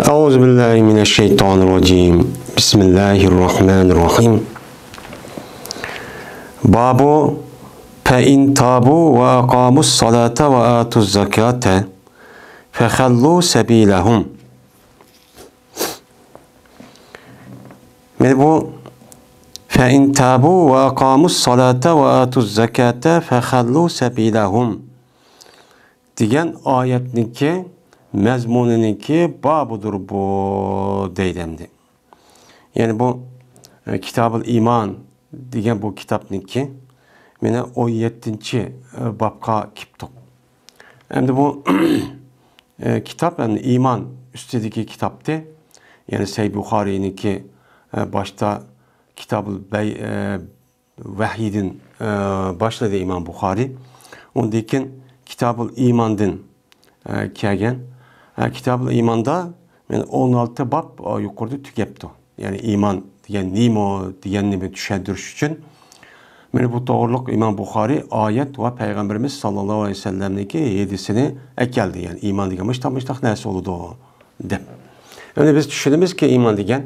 Euzubillahimineşşeytanirracim. Bismillahirrahmanirrahim. Babu fe'in tabu ve aqamus salate ve atuz zakate fehallu sebilehum. Bu fe'in tabu ve aqamus salate ve atuz zakate fehallu sebilehum degan oyatniki mazmuniniki babudur bu deydimdi. Yani bu Kitab-ı İman degan bu kitapniki mene 17. babga kiptik. Endi bu kitap yani iman üstündeki kitaptı. Yani Sahih Buhari'ninki başta Kitab-ı Vahyidin başladı İmam Buhari. Ondaki Kitab-ı İman'dan kelgen. Kitab-ı İman'da 16 bab yukarıda tükepti. Yani iman diyen nimo diyenini düşündürüş için bu doğruluk İmam Buhari ayet ve Peygamberimiz sallallahu aleyhi ve sellem'deki 7'sini ekeldi. Yani iman diyen mıştak nesi oldu o de. Yani biz düşündüğümüz ki iman diyen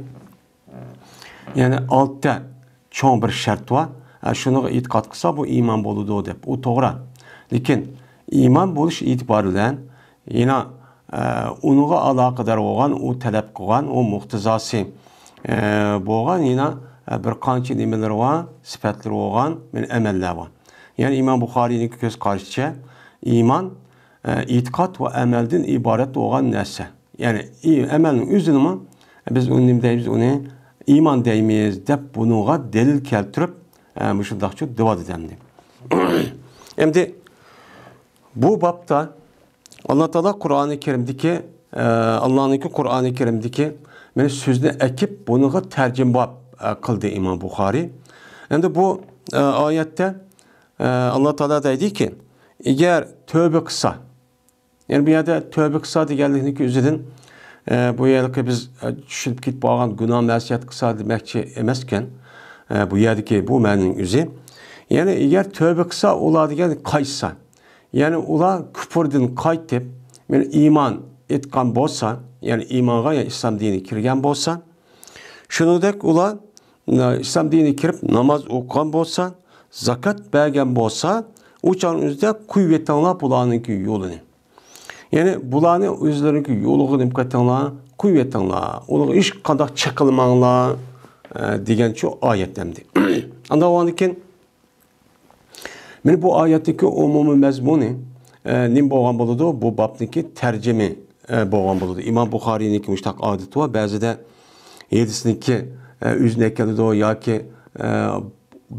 yani altta çoğun bir şart var. Şunu itiqat kısa bu iman boludu o de. O doğru. Lakin iman buluş itibariyle yine onunla alakadar olan, o talep kılan, o muhtezası boğan yine bir kançı nimeler var, sıfatları olan, emeller var. Yani İmam Buhari'nin göz karşıça iman, itikat ve emelden ibaret olan neyse. Yani emelin üzülümü biz onu iman deymeyiz de bununla delil keltirip müşüddakçı dua edemdi. Şimdi bu babda Allah Teala Kur'an-ı Kerim'deki Kur'an-ı Kerim'deki sözünü ekip bunu tercüme kıldı İmam Buhari. Hem bu ayette Allah Teala dedi ki eğer tövbe kısa yani bir yerde tövbe kısa diyenliğini ki üzedin bu yerdeki biz düşünüp git bağlan günah mesiyet kısa demekçi emezken bu yerdeki bu menin üzü yani eğer tövbe kısa ola diyen kaysa yani ula küfürden kaytip iman etkan bolsa yani imana yani İslam dini kirgen bolsa şunudek ula İslam dini kirip namaz okuyan bolsa zakat bergen bolsa uçan üzde kuvvetanla bulanınki yolunu yani bulanı üzlerinki yolu imkatanla kuvvetanla onu iş kadar çakılmanla diyen şu ayetemdi. Anda o andikin bu ayetteki umumi mezmunu nim boğan buludu bu babniki tercüme boğan buludu. İmam Buhari'ninki müştak adeti var. Bazı da 7'siniki üzünekeli o ya ki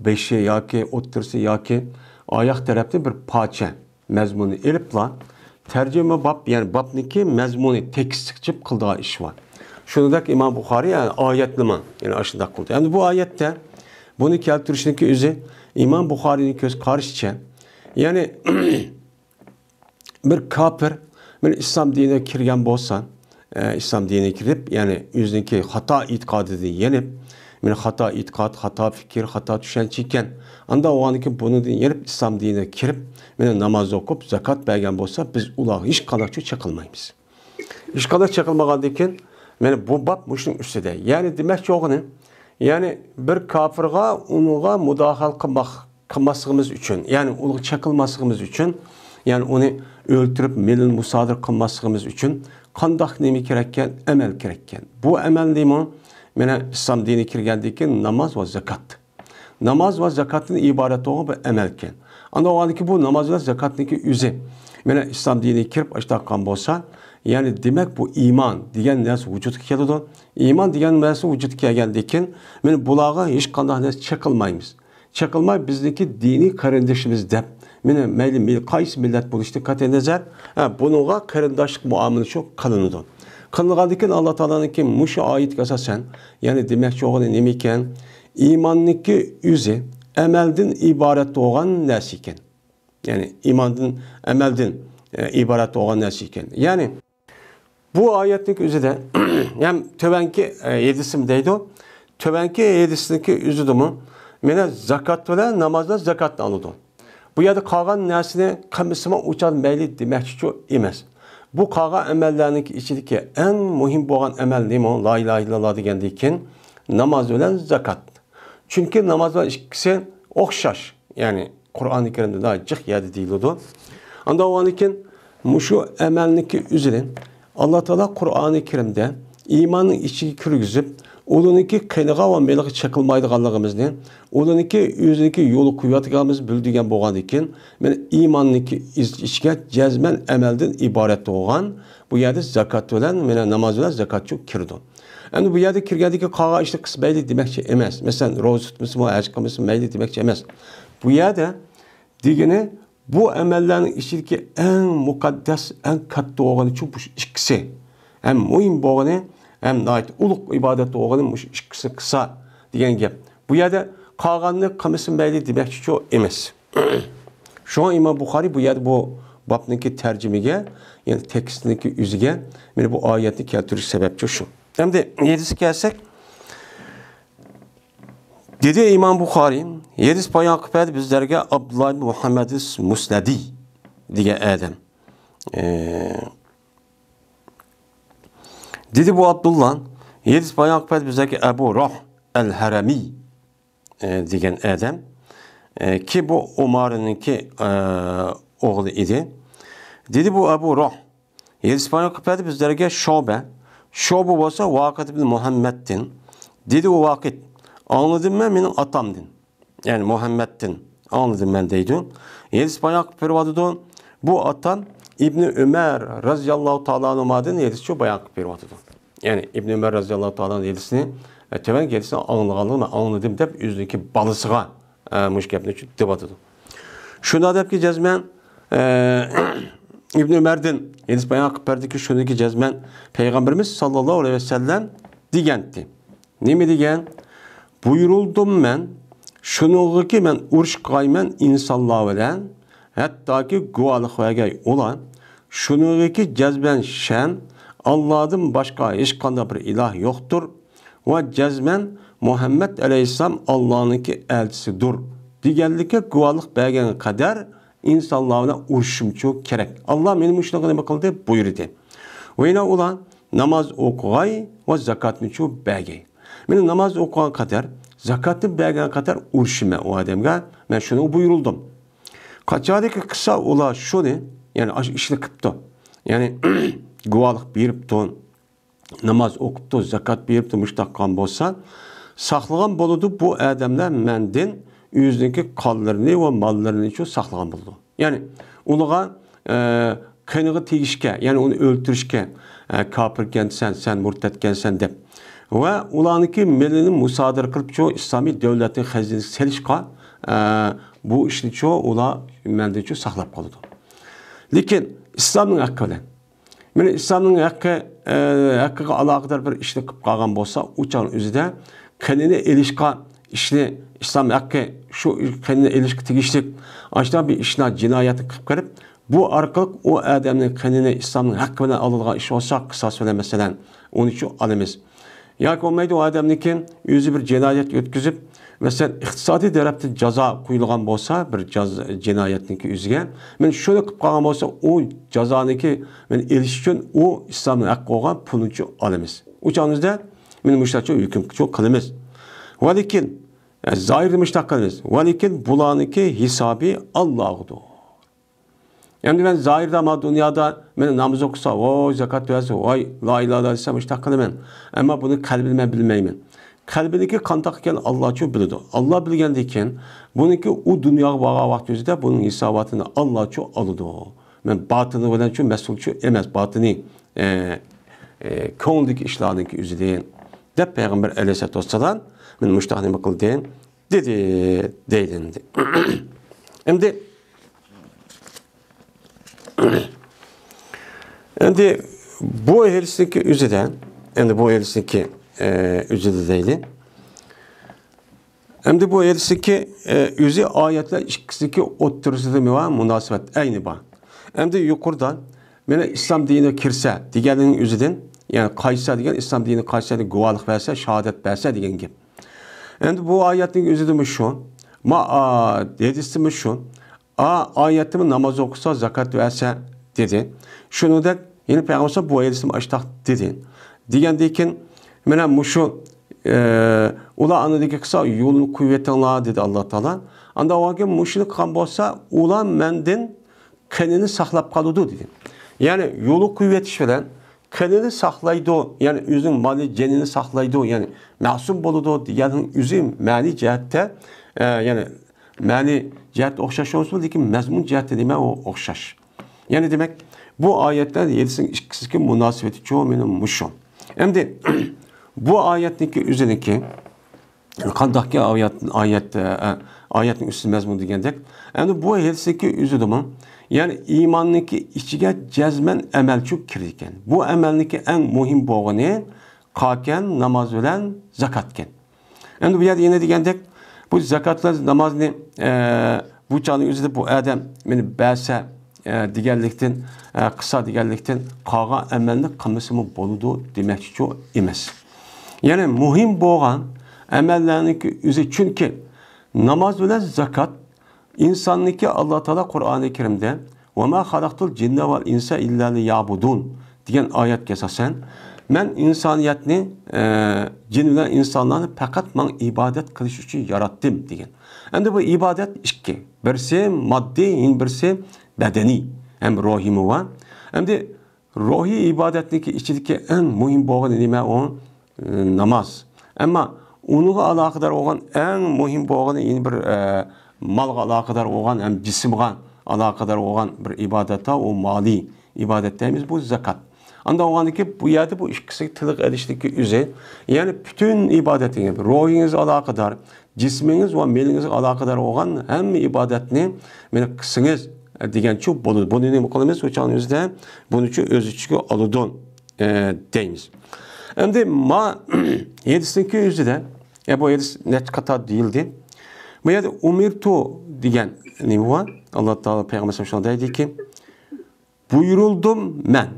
5'i ya ki 30'sı ya ki ayak tarafta bir parça mezmunu elipla tercüme bab yani babniki mezmunu tekstikçip kıldığı iş var. Şunudaki İmam Buhari yani ayetlima yani aşında kıldı. Yani bu ayette bunu keltirişindeki üzü İmam Buhari'nin göz karşıça yani bir kafir İslam dinine kirgen bolsa İslam dinine kirip yani yüzündeki hata itikadını yenip hata itikat, hata fikir, hata düşünceyken anda o anki bunu yenip İslam dinine kirip namaz okup zakat bergen bolsa biz ulağı hiç kadar çakılmayız. Hiç kadar çakılmağandayken bu bab müşün üstüde. Yani demek ki oğunu yani bir kafirga onuğa müdahal kılmasımız için yani onu çakılmasımız için yani onu öldürüp melil musadır kılmasımız için kandak nemi kerekken emel kerekken. Bu emel nemi İslam dini kirgendeki namaz ve zakat. Namaz ve zakatın ibaret olduğu bir emelken. Ama o andaki bu namaz ve zakatındaki üze. İslam dini kirip açtıkkan bolsa yani demek bu iman diyen nesi vücut keldi. İman diyen nesi vücut geldikken bulağa hiç kandak nesi çakılmayız. Çakılmay bizdeki dini kardeşimiz de meyli kayısı millet buluştu katenezer bununla kardeşlik muamelesi çok kılındı. Kılınırken Allah Teala'nın ki muşa ait esasen yani demek ki oğlan nemiken imanlıki yüzü emelden ibaret olan nesiken. Yani imandan emelden ibaret olan nesiken. Yani bu ayetlik yüzü de yani töbenki yedisimdeydi o. Töbenki yedisindeki yüzü de mu? Zakat ve namazda zakatla anladı. Bu yerde kalan nesine kımısıma uçan meyli demek ki çok imez. bu qolgan amallarning ichidagi eng muhim bo'lgan amal nima? La ilaha illalloh degandan keyin namoz bilan zakat. Chunki namoz bilan ikkisi o'xshash. Ya'ni Qur'oni Karimda da jiq yadi deyiladi. Anda o'anikin mushu amalniki üzülün Allah Teala Qur'oni Karimda imanın ichiga kirgizib, ularniki qiynağa va meliga chaqilmaydiganligimizni, ularniki o'ziniki yo'li qo'yadiganimiz bildigan bo'lgan ekan, men iyonniki ichiga jazman amaldan iborat bo'lgan, bu yerda zakat bilan, mena namoz bilan zakatchu kirdi. Endi bu yerda kirgandiki qolgan ishni qismayli demakchi emas. Masalan, ro'za tutmasmi, haj qilmasmi, mayli demakchi emas. Bu yerda degani bu amallarning ichidagi eng muqaddas, eng katta bo'lgani shu ikkisi. Hem muhim bo'lgani, hem nayt ulug' ibodat bo'lgani shu ikkisi qilsa degan gap. Bu yerda qolganni qilmasin mayli demakchi shu emas. Şu İmam Buxoriy bu yerda bu babniki tercümege, yani tekstindeki yüzüge, yani bu ayeti keltiriş sebepçi şu. Hem de yedisi gelsek, dedi İmam Buxoriy, yedis payan kıpaydı bizlerge Abdullah ibn Muhammedis Musnedi diye Adem. Dedi bu Abdullah, yedis payan kıpaydı bizlerge Ebu Ruh el-Harami diyen Adem. Ki bu Umar'ınki oğlu idi. Dedi bu Ebu Ruh. Yedis payan kıpaydı bizlerge Şobe. Şobe olsa Vakit ibn Muhammed'din. Dedi o vakit. Anladım ben benim atamdın. Yani Muhammed'din. Anladım ben deydim. Yedis bayak pervadıdın. Bu atam İbni Ömer razıyallahu ta'ala anımadın yedisçi bayak pervadıdın. Yani İbni Ömer razıyallahu ta'ala yedisini temen yedisini anlığanlığını anladım deyip yüzündeki balısığa müşkepini debatıdın. Şuna deyip ki cezmen İbni Ömer'din yedis bayak perdeki şundaki cezmen Peygamberimiz sallallahu aleyhi ve sellem digendi. Ne mi digen? Buyuruldum men, şunu ki men uruş kaymen insanlar bilen, hatta ki guvalık vergey olan, şunu ki cezben şen, Allah'ın başka hiç kanda bir ilah yoktur ve cezmen Muhammed Aleyhisselam Allah'ınki elçisidir. Diğerlikle guvalık vergene kadar insanlarla uruşum çok gerek. Allah benim işine bakıldı buyurdu. Ve yine olan namaz okuyay ve zakatını çok vergey. Men namaz okuyan kadar, zakatı bergen kadar urşime o adamga, ben şunu buyuruldum. Kaçadaki kısa ola şunu, yani işini kıptı. Yani guvalık biriptun, namaz okuptu, zakat biriptun, müştakkan bolsa, saklagan boludu bu adamlar mendin yüzdeki kallarını ve mallarını için saklagan buldu. Yani ulağa kıynağı tegişke, yani onu öldürüşke, kapırken sen murtetken sen dep. Ve ulanıki melini musadır kılıp çoğu İslami devletin hazinesi selişka bu işini çoğu ula mende çoğu saklap kalıdı. Lakin İslam'ın hakkı olan. Yani İslam'ın hakkıga alakadar bir işini kıp kalgan bolsa uçağın üzerinde kendine ilişka işini İslam hakkı şu kendine ilişki tigişlik açta bir işine cinayeti kıp karıp bu arkalık o adamın kendine İslam'ın hakkı bilen alınған iş olsa kısas bilen mesela onun için alımız. Yak olmaydı o adamnikin yüzü bir cinayet ötküzüp mesela iktisadi tarafta ceza koyulgan bolsa bir cinayetniki yüzüge men şöyle kıp kalgan bolsa o cezaniki men ilişkin o İslam'ın hakkı olan puluncu alımız. Uçağınızda men müştaçı hüküm çok kılımız. Velikin zahirli müştak kılımız. Velikin bulaniki hisabi Allah'udur. Yani ben zahirde ama dünyada ben namaz okusa, oy zakat verse, oy la ilahe illallah desem müştak kılımın. Ama bunu kalbime bilmeyim. Kalbindeki kantakken Allah çok biliyordu. Allah bilgendiyken bununki o dünya vaga vaktizde bunun hisabatını Allah çok alıdı. Ben batını olan çok mesul çok emez. Batını kondaki işlerindeki yüzü değil. De Peygamber aleyhisselatü vesselam ben müştakine bakıl değil. Dedi. Şimdi şimdi bu ehlisteki üzeden, yani bu ehlisteki üzede değil. Şimdi bu ehlisteki üzü ayetler ikisindeki oturusunda mı var? Münasebet aynı var. Şimdi yukarıdan bana İslam dinine kirse, diğerinin üzeden, yani kaysa diyen İslam dinine kaysa diye guvalık verse, şehadet verse diyen gibi. Şimdi bu ayetin üzede mi şu? Dedisi mi şu? Ayetimi namaz okusa, zakat verse dedi. Şunu da Yani Peygamber bu hadisni açtaq dedi. Degandan keyin mana mushu ular anadagi qilsa yo'lni qo'yvetinglar dedi Alloh taolo. Anda o'ga mushuni qilgan bo'lsa, ular mendan qanini saqlab qoladi dedi. Ya'ni yo'lni qo'yvetish bilan qanini saqlaydi, ya'ni o'zining moli jonini saqlaydi, ya'ni ma'sum bo'ladi deganing o'zi ma'ni jihatda ya'ni ma'ni jihat o'xshash bo'lsa, lekin mazmun jihatda nima u o'xshash. Ya'ni demak bu oyatlar yedisining ikkisiga munosabati cho'q meni mushu. Endi bu oyatniki o'ziniki qandaqki oyatning üstü mazmun degandek. Endi bu yedisiki o'zidimi? Ya'ni iymonniki ichiga jazman amalchi kirar ekan. Bu amalniki eng muhim bo'lgani qolgan namoz bilan zakot ekan. Endi bu yerda yana degandek, bu zakotlar namozni bu chog'ning o'zida bu odam meni ba'sa deganlikdan qissa deganlikdan qolgan amalni qilmasimi bo'ladi demoqchi emas. Ya'ni muhim bo'lgan amallarniki o'zi chunki namoz bilan zakot insonniki Alloh taolo Qur'oni Karimda "Va ma xalaqtul jinna val insa illa liya'budun" degan oyatga asosan men insoniyatni jin bilan insonlarni faqat men ibodat qilish uchun yaratdim degan. Endi bu ibodat ikki. Birsi moddiy, birsi badaniy, hem ruhiy va endi ruhiy ibodatniki ichidagi eng muhim bo'lgan nima u namoz. Ammo unga aloqador bo'lgan eng muhim bo'lgan bir malga aloqador bo'lgan ham jismga aloqador bo'lgan bir ibodatda u moliy ibodat deymiz, bu zakot. Anda o'g'andiki bu yerda bu ikkisi tiliq elishdiki o'zi, ya'ni butun ibodatingiz, ruhingiz aloqador, jismingiz va melingiz aloqador bo'lgan hamma ibodatni meni qilsangiz degancha bo'ladi. Buni nima qilamiz? O'shaning o'zida buni uchun o'z ichiga oladi deymiz. Endi ma yedisinki o'zida bu yedis net qator deyildi. Bu yerda umirtu degan nima var? Alloh taolo payg'ambar shunday deydiki, buyuruldum men.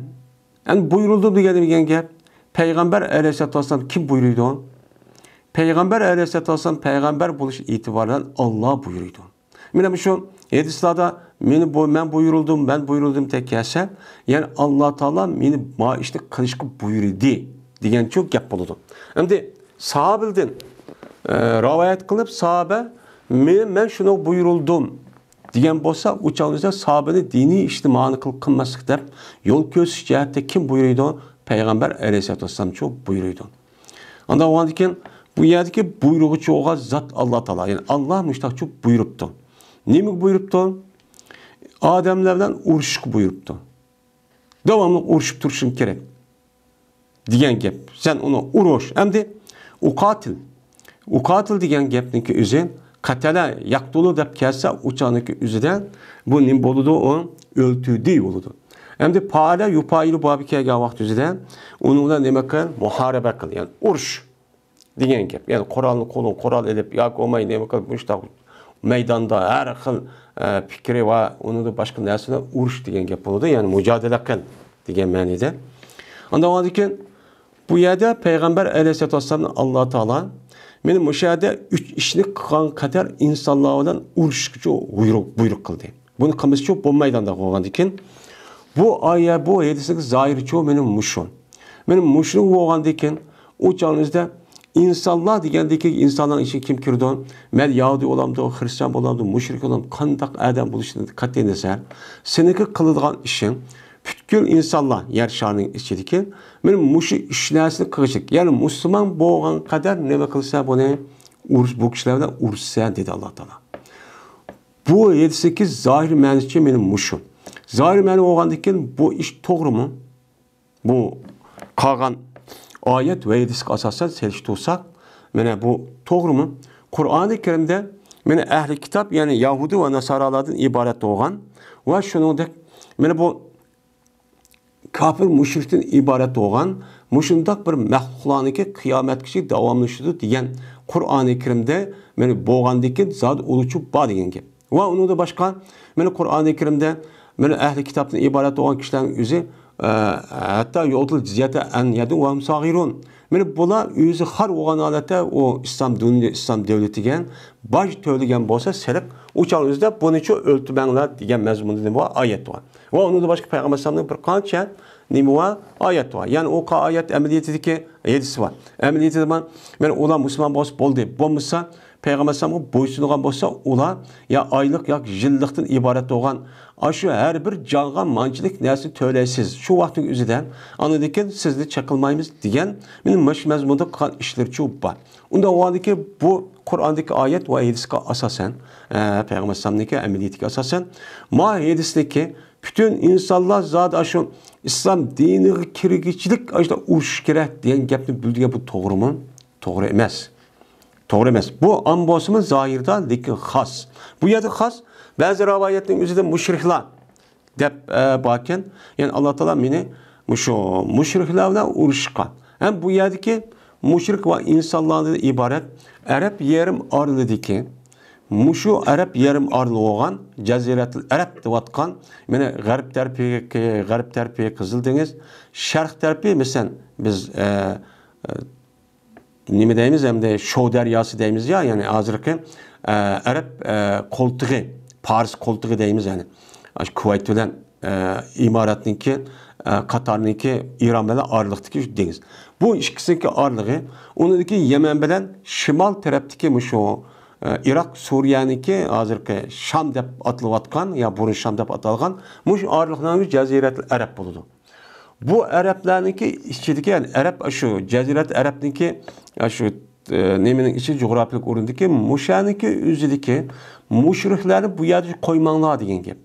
Yani buyuruldum degan gap, Peygamber Aleyhisselatü Vesselam kim buyuruydu? Peygamber Aleyhisselatü Vesselam peygamber buluş itibarıyla Allah buyuruydu. Mina şu hadislarda men buyuruldum tek kelse, yani Allah Teala beni ma işte kılışkı buyurdu degan çok gap buludu. Endi sahabildin rivayet kılıp sahabe men şunu buyuruldum degan bo'lsa, o'chog'ingizda sahabani diniy ijtimoiy qilmaslik deb yo'l ko'rsatish jihatda kim buyuruydi? Payg'ambar Aleyhisselatü Vesselam çok buyuruydu. Anda o'g'an ekan bu yerdagi buyrug'uchi o'g'az zot Alloh taolo, ya'ni Alloh mushtaq çok buyuribdi. Nima buyuribdi? Odamlar bilan urushishga buyuribdi. Davomli urushib turishing kerak degan gap. Sen uni urush. Endi uqatil degan gapniki o'zi qatala yaqtulu deb kelsa uçağındaki üzüden bu nim boludu o öltüdü boludu. Hem de paala yupayilu babi kelgen vaqt üzüden onunla nima qil? Muharebe qil, yani urush degan gap. Yani Qur'onni qo'lin qo'ral edib yoki olmay nima qil, mushtaq maydonda har xil fikri va uni boshqa narsalar urush degan gap bo'ladi, ya'ni mujodala qil degan ma'noda. Unda o'zikin bu yerda payg'ambar Aleyhisselatü Vesselam Alloh taolo meni mushada 3 ishni qilgan qadar insonlar bilan urushga buyruq qildi. Buni qilmascha bo'lmaydi qo'ygandan keyin bu oyat bu hadisning zohiricha meni mushun. Meni mushun bo'lgandan keyin o chog'ingizda insonlar degandagi insonlar ichiga kim kirdi? Men Yahudi bo'lamdi, Xristian bo'lamdi, mushrik bo'lamdi, qandaq odam bo'lishini qat'iy nazar, seniki qiladigan ishing butkul insonlar yer sharining ichidagi men mushu ishlarni qilishik. Ya'ni musulmon bo'lgan qadar nima qilsa buni urush bu kishilar bilan urushsa dedi Alloh taolo. Bu 7-8 zohir ma'nosi meni mushu. Zohir ma'no bo'lgandan keyin bu ish to'g'rimi? Bu qolgan oyat va hadisga asosan selishtirsak, mana bu to'g'rimi? Qur'oni Karimda mana ahli kitob, ya'ni Yahudi va Nasoralardan iborat bo'lgan va shuningdek mana bu kafir müşrikten ibaret olan muşundak bir mahluqlarniki qiyomatgacha davomlashadi degan Qur'oni Karimda meni bo'lgandiki zot uluchu bor degan gap. Va uni da boshqa meni Qur'oni Karimda meni ahli kitobdan iborat bo'lgan kishilarning o'zi hatto yo'til jizyata an yadu va musagirun. Meni bular o'zi har bo'lgan holatda o islom dunyo islom davlatiga boj to'lagan bo'lsa, sariq o'chog'ingizda buni o'ltirmanglar degan mazmunda bu oyat bor. Va uni da boshqa payg'ambar sollallohu bir qancha nima var? Oyat var. Ya'ni o oyat amaliyotidagi hadisi var. Amaliyotida men ular musulmon bo'lsa bo'ldi. Bo'lmasa Peygamber sallallahu boysungan bo'lsa ular ya oylik yoki yillikdan iborat bo'lgan shu har bir jonga manchilik narsa to'laysiz. Shu vaqtning o'zida anadan keyin sizni chaqilmaymiz degan mening mazmunda qilgan ishlarchi bor. Unda o'yladiki bu Qur'ondagi oyat va hadisga asosan Peygamber sallallahu amaliyatiga asosan ma hadisdagi bütün insonlar zot shu islom diniga kirgichilik ashula urush kerak degan gapni bildigan bu to'g'rimi? To'g'ri emas. To'g'ri emas. Bu am bo'lsa zohirda lekin xos. Bu yerda xos ba'zi rivoyatning o'zida mushriklar deb borkan, ya'ni Alloh taolo meni shu mushriklar bilan urushgan. Ham bu yerdagi mushrik va insonlardan iborat Arab yarim orlidagi mushu Arab yarim orli bo'lgan Jaziratul Arab deyotgan, mana g'arb tarafiga qizil dengiz, sharq tarafi masalan biz nima deymiz hamda Shov daryosi deymiz ya, ya'ni hozirgi Arab qo'ltig'i, Fars qo'ltig'i deymiz yani. Kuvayt bilan Imoratniki, Qatarniki, Iron bilan orliqdagi shu dengiz. Bu ikkisiniki orlig'i, uniki Yaman bilan shimol tarafdagi shu Iroq, Suriyaniki hozirgi Sham deb atalıyotgan ya burun Sham deb atalgan mush orliqning Jaziratul Arab bo'ladi. Bu Araplarniki ichidagi yani Arab shu Jazirat Arabniki shu nemening ichi coğrafik o'rindagi mushaniki o'zidagi mushriklarni bu yerga qo'ymanglar degan gap.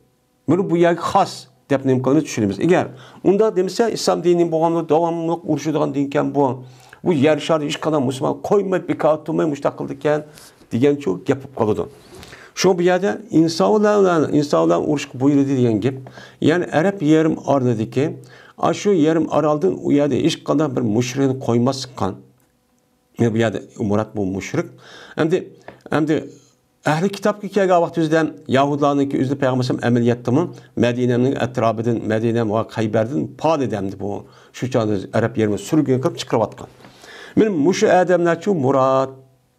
Buni bu yerga xos deb nima qilamiz tushunamiz. Agar unda demasa islom dinining bo'lganida davomli urushadigan din ekan bu. Bu yer sharda hech qanday musulmon qo'ymay bekor turmay mustaqil ekan degan shu gap bo'lib qoladi. Shu bu yerda insonlar urushga buyurdi degan gap. Ya'ni Arab yarim orolidagi shu yarim oroldan u yerda hech qanday bir mushrikni qo'ymaskan. Bu yerda murat bu mushrik. Hamda ahli kitobga kelgan vaqtimizda Yahudlarning o'zida payg'ambar amaliyotdami Madinaning atrofidan, Madina va Qaybardan pol edamdi bu. Shu chog'da Arab yerini surgun qilib chiqarayotgan. Men mushu odamlarcha murad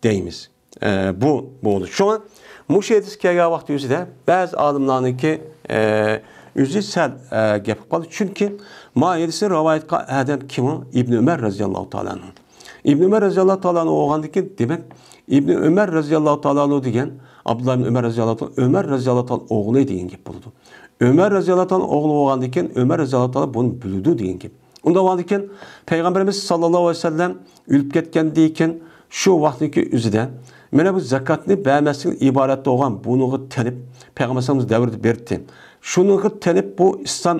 deymiz. Bu bo'ldi. Shunga mushu hadis kelgan vaqtimizda ba'zi olimlarniki o'zi sal gap qildi. Chunki ma hadisi rivoyat qilgan odam kim? Ibn Umar roziyallohu ta'ala. Ibn Umar roziyallohu ta'ala o'g'andiki demak İbn Ömer razıyallahu ta'ala degan Abdullah ibn Ömer razıyallahu ta'ala Ömer razıyallahu ta'ala o'g'li degan gap bo'ldi. Ömer razıyallahu ta'ala o'g'li bo'lgandan keyin Ömer razıyallahu ta'ala buni bildi degan gap. Unda bo'lgandan keyin payg'ambarimiz sallallohu alayhi vasallam o'lib ketgandan keyin shu vaqtdagi o'zida mana bu zakatni bermaslik iborat bo'lgan buni tanib payg'ambarimiz davrida berdi. Shuni tanib bu islom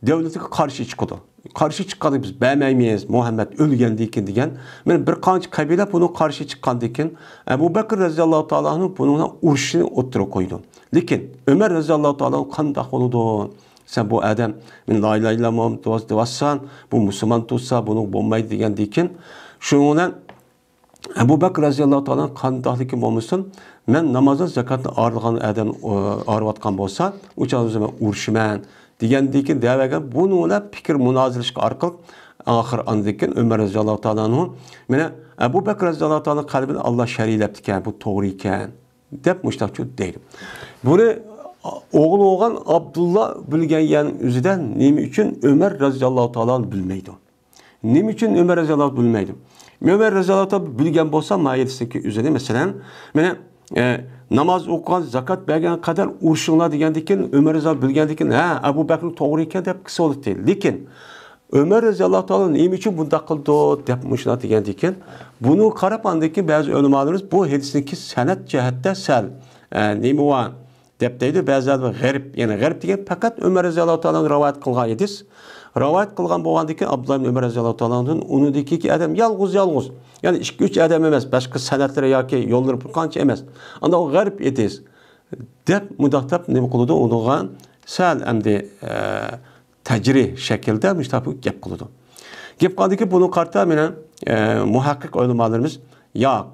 davlatiga qarshi chiqdi. Qarşı çıkmadık biz beğenmeyiz Muhammed ölgəndi ki degan. Men bir qancha qabila buni qarşı chiqqandan keyin Abu Bakr raziyallohu ta'ala'nın bununla uruşunu o'tira qo'ydi. Lekin Ömer raziyallohu ta'ala qanday bo'ldi? Sen bu adam men la ilaha illalloh Muhammad devasan, bu musulmon tutsa buni bo'lmaydi degandan keyin shundan Abu Bakr raziyallohu ta'ala qandayligi bo'lmasin, men namozdan zakatni orligan adam oriyotgan bo'lsa, o'sha men urishman degandiki davaga bununla fikr munozirashga orqali oxir andikin Umar roziyallohu ta'ala mana Abu Bakr roziyallohu ta'ala qalbini Alloh shariylabdi ekan, bu to'g'ri ekan deb mushtaqchi deydi. Buni o'g'il bo'lgan Abdullah bilgan yani o'zidan nima uchun Umar roziyallohu ta'ala bilmaydi? Nima uchun Umar roziyallohu bilmaydi? Umar roziyallohu ta'ala bilgan bo'lsa mayetdiki o'zida masalan mana namoz o'qigan, zakat bergan qadar urishinglar degandan keyin Umar roziyallohu bilgandan keyin ha Abu Bakr to'g'ri ekan deb qilsa bo'ladi. Lekin Umar roziyallohu ta'ala nima uchun bunday qildi deb mushuna degandan keyin buni qarab andiki ba'zi ulamolarimiz bu hadisniki sanad jihatda sal nima va deb deydi, ba'zilar g'arib, ya'ni g'arib degan faqat Umar roziyallohu ta'ala rivoyat qilgan hadis. Rivoyat qilgan bo'lgandan keyin Abdullah ibn Umar roziyallohu ta'aladan unidagi adam yolg'iz. Yani 2-3 adam emas, başka sanatlar yoki yo'llar bir qancha emas. Anda o g'arib hadis deb mudaqtab nima qildi? Unga sal endi tajri shaklda mushtafu gap qildi. Gap qildiki buni qarta meni muhaqqiq ulamolarimiz yo'q.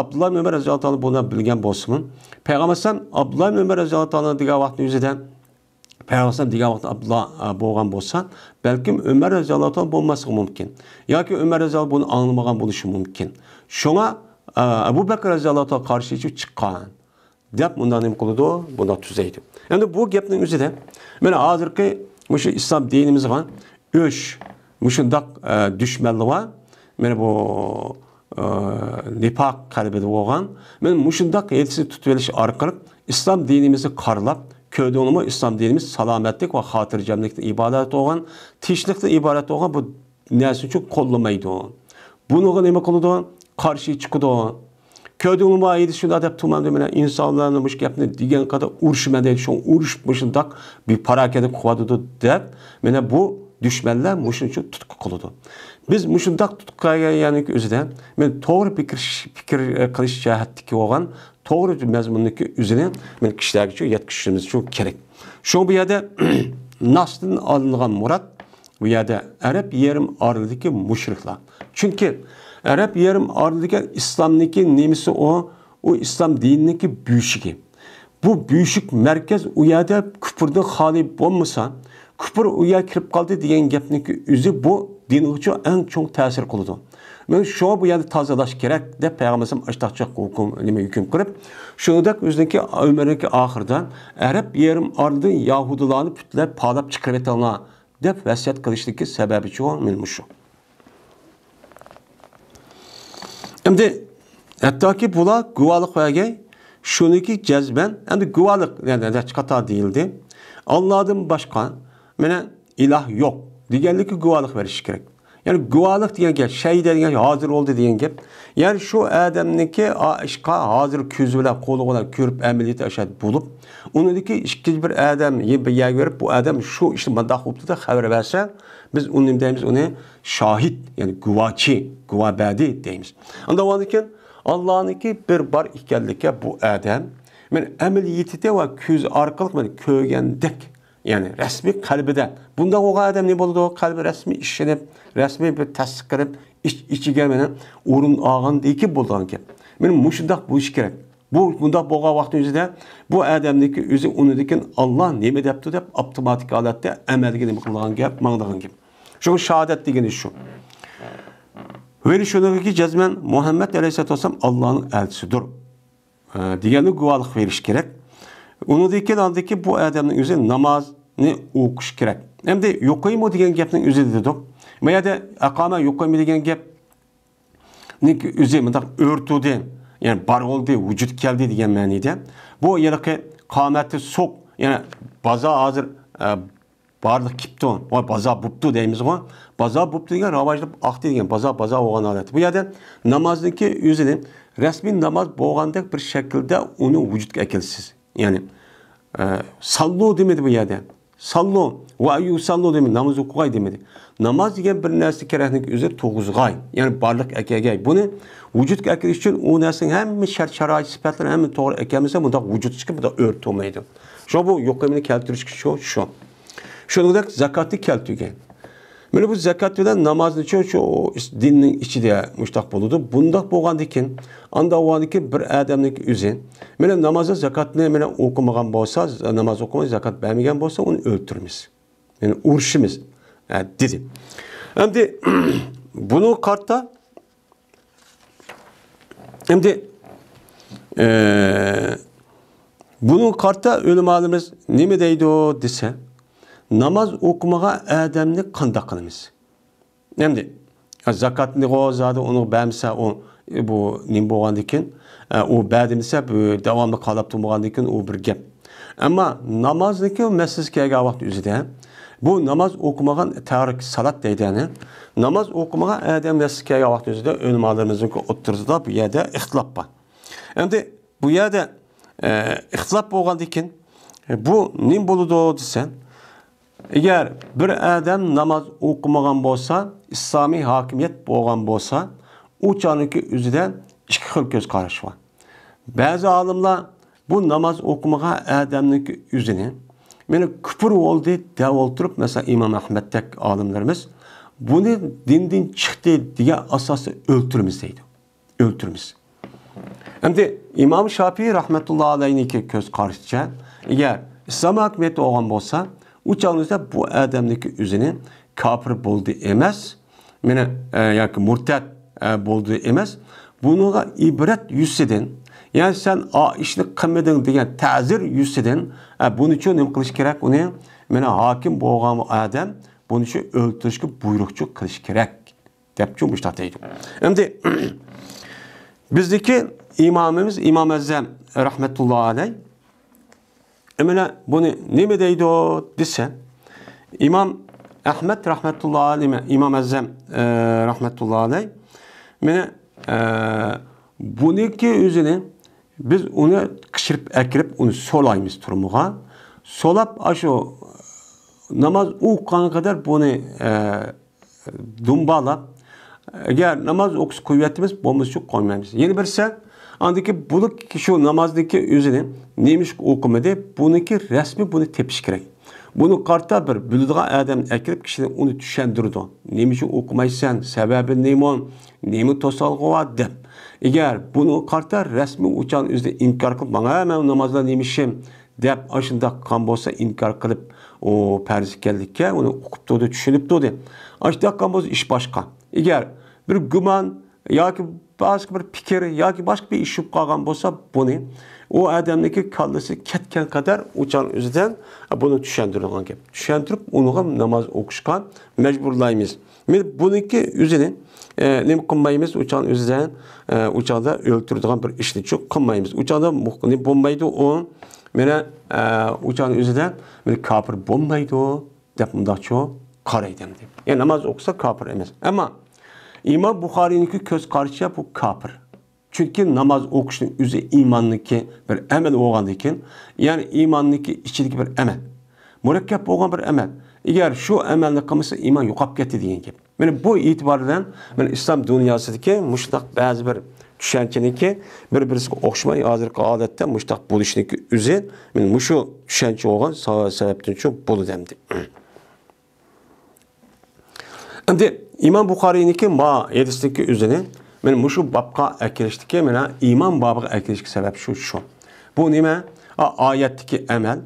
Abdullah ibn Umar roziyallohu ta'ala buni bilgan bo'lsin. Payg'ambar Abdullah ibn Umar roziyallohu ta'ala degan vaqt o'zida Payg'ambar degan vaqt Abdullah bo'lgan bo'lsa, balkim Umar roziyallohu ta'ala bo'lmasligi mumkin. Yoki Umar roziyallohu buni anglamagan bo'lishi mumkin. Shunga Abu Bakr roziyallohu ta'ala qarshi chiqqan deb bundan nima qildi? Buni tuzaydi. Endi bu gapning o'zida mana hozirgi Muşu İslam dinimizga öş, muşundaq düşmanlığı var. Mene bu nifaq qalbida bo'lgan. Men mushundaq elchi tutib olish orqali islom dinimizni qarlab, ko'donimi islom dinimiz salomatlik va xotirjamlikdan iborat bo'lgan, tinchlikdan iborat bo'lgan bu narsa uchun qo'llamaydi. Buniga nima qiladi? Qarshi chiqadi. Ko'donimi aydi shunda deb tumanda mena insonlarni mush gapni degan qadar urishma deydi. Shu urush mushundaq bir parakada quvadi deb mena bu düşmanlar muşun için tutku kılıdı. Biz muşundaq tutkuya yani özüde men to'g'ri fikir qilish jihatdagi bo'lgan to'g'ri mazmundagi o'zini men kishilarga uchun yetkazishimiz uchun kerak. Shu bu yerda nasdan olingan murod bu yerda Arab yarim orolidagi mushriklar. Chunki Arab yarim orolidagi islomniki nemisi o islom dinidagi büyüşüki. Bu büyüşük merkez u yerda kufrdan xoli bo'lmasa küfür uya kirib qoldi degan gapniki o'zi bu din uchun eng cho'ng ta'sir qiladi. Men shu bu yerda tozalash kerak deb payg'ambarimiz ashtaqcha hukm qilib, shuningdek o'ziniki umrniki oxirida Arab yarim orolida yahudilarni putlab palab chiqarib etinglar deb vasiyat qilishligi sababi shu men shu. Endi hattoki bular guvohlik bergan shuniki jazban endi guvohlik yani qata deyildi. Allah'dan başka mene ilah yok. Diğerliki guvalık veriş gerek. Yani guvalık diyen gel, şey diyen hazır oldu diyen gel. Yani şu adamniki aşka hazır közüyle kolu körüp ameliyatı aşağı bulup, onundaki işkiz bir adam bir yer görüp bu adam şu işte madde hoptu da haber verse, biz onun deyimiz onu şahit yani guvaçı, guvabedi deyimiz. Anda o anken Allah'ınki bir bar ikerlike bu adam, men ameliyatı de ve köz arkalık men kögendek. Yani resmi kalbide. Bunda o adam ne buldu? O kalbi resmi işlenip, resmi bir tasdik edip, içi gelmeden orun ağın değil ki bulduğun ki. Benim muşundaq bu iş gerek. Bunda boğa vakti özüde bu adamdaki özü onu dikin Allah neme depti dep optimatik alatda emelge neme kılgan gap, mağdağın gibi. Şu şehadet degeni şu. Ve şunu ki cezmen Muhammed Aleyhisselatü Vesselam Allah'ın elçisidir. Diğerine guvalık veriş gerek. Onu diken aldaki bu adamın özü namazını okuş gerek. Hem de yokayım degen gapning özü dedik. Veya da akama yokayım degen gap özü mındaq örtüden yani bar oldu, vücut geldi degen ma'nida. Bu yeraki qamati sok yani baza hazır barlık kipton, o baza buptu deymiz o. Baza buptu degen ravajlab aqti degen baza olgan alat. Bu yerda namozniki özünün resmi namaz bo'lgandek bir şekilde onu vücutga akilsiz. Yani sallu demedi bu yerda. Sallu ve ayyü sallu demedi. Namaz okugay demedi. Namaz degen bir narsa keraklik özü to'g'izg'ay. Yani barlık akagay. Bunu vücutga akilish uchun o narsaning hamma shart sharoit sifatlari hamma to'g'ri ekanmasa bunda vücut chiqib bunda o'rtolmaydi. Shu bu yo'qimini keltirishga shu. Shuningdek zakatni keltirgan. Mana bu zakat bilan namozni şu dinning ichida mushtaq bo'ladi. Bundaq bo'lgandikin, anda o'g'andiki bir odamning o'zi mana namozda zakatni mana o'qimagan bo'lsa, namoz o'qimay zakat bermagan bo'lsa, uni o'ldiramiz. Yani urishimiz dedi. Endi bunu qarta endi bunu qarta o'limalarimiz nima deydi desa, namaz okumağa adamni qanday qilamiz? Endi zakatni g'ozada uni bermasa bu nim bo'lgandikin, u berdimsa bu davomli qalab turmagandikin u bir gap. Ammo namozniki massiz kelgan vaqt o'zida bu namoz o'qimagan tarik salat deydani. Namoz o'qimagan odam massiz kelgan vaqt o'zida o'lmalarimizning o'ttirisida bu yerda ixtilof bor. Endi bu yerda ixtilof bo'lgandikin bu nim bo'ladi desa, eğer bir adam namaz okumagan bolsa, İslami hakimiyet bo'lgan bolsa, u çağınki üzüden iki xil göz qarash var. Bazı alimlar bu namaz okumagan adamning üzünü meni küfür oldu deb o'tirib, mesela İmam Ahmed'dek alimlerimiz bunu dinden chiqdi degan asosda o'ltiramiz deydi. O'ltiramiz. Endi İmam Şafii rahmetullahi alayhiniki göz qarashicha, eğer İslam hakimiyeti olgan bolsa, u çağınızda bu adamdaki özünü kafir buldu emas, yani murtad buldu emas. Bununla ibret yüzseden, Yani sen ishni qilmading degan ta'zir yuzidan buning uchun nima qilish kerak? Uni mana hokim bo'lgan odam buning uchun o'ltirishga buyruqchi qilish kerak deb cho'mishlar deydi. Endi bizdagi imomimiz Imom Azam rahmatullohi alayh mana buni nima deydi desa, Imom Ahmad rahmatullohi alayh, Imom Azam rahmatullohi alayh mana buniki o'zini biz uni qishirib akirib uni so'laymiz turmuga. So'lab shu namoz o'qigan qadar buni dumbalab agar namoz o'qish qo'yatimiz bo'lmasa qo'ymaymiz. Yana birsa andiki bulik shu namozniki o'zini nemish o'qimadi, buniki rasmi buni tepish kerak. Buni qarta bir biladigan odam akirib kishini uni tushundirdi. Nima uchun o'qimaysan? Sababi nima? Nima to'salg'ovat deb. Agar buni qarta rasmi uchun o'zida inkor qilib, "Mana men namozda nemishim" deb ashunda qan bo'lsa inkor qilib, o farz ekanlikka uni o'qibdi, tushunibdi deb. Ashunda qan bo'lsa ish boshqa. Agar bir gumon yoki boshqa bir fikr yoki boshqa bir ish qolgan bo'lsa, buni o odamniki kallasi ketgan qadar uchun o'zidan buni tushuntirgan gap. Tushuntirib, unga namoz o'qishga majburlaymiz. Men buniki o'zini nima qilmaymiz, uchun o'zidan uchada o'ltiradigan bir ishni qilmaymiz. Uchada muhni bo'lmaydi u. Mena uchun o'zidan men kafir bo'lmaydi deb mundaqcha qaraydim deb. Yani namoz o'qisa kafir emas. Ammo İmam Buxoriyniki ko'z qarashi bu kafir. Chunki namoz o'qishning o'zi iymonniki bir amal bo'lgan ekan, ya'ni iymonniki ichidagi bir amal. Murakkab bo'lgan bir amal. Agar shu amalni qilmasa iymon yo'qolib ketadi degan gap. Mana bu e'tibor bilan men islom dunyosidagi mushtaq ba'zi bir tushanchaniki bir-birisiga o'xshamay hozirgi holatda mushtaq bo'lishniki o'zi men mushu tushancha bo'lgan sababdan shu bo'ldi. Endi İmam Buxoriyniki ma hadisdagi o'zini men mushu babga akirishdiki, mana iymon bobiga akirishga sabab shu. Bu nima? Oyatdagi amal,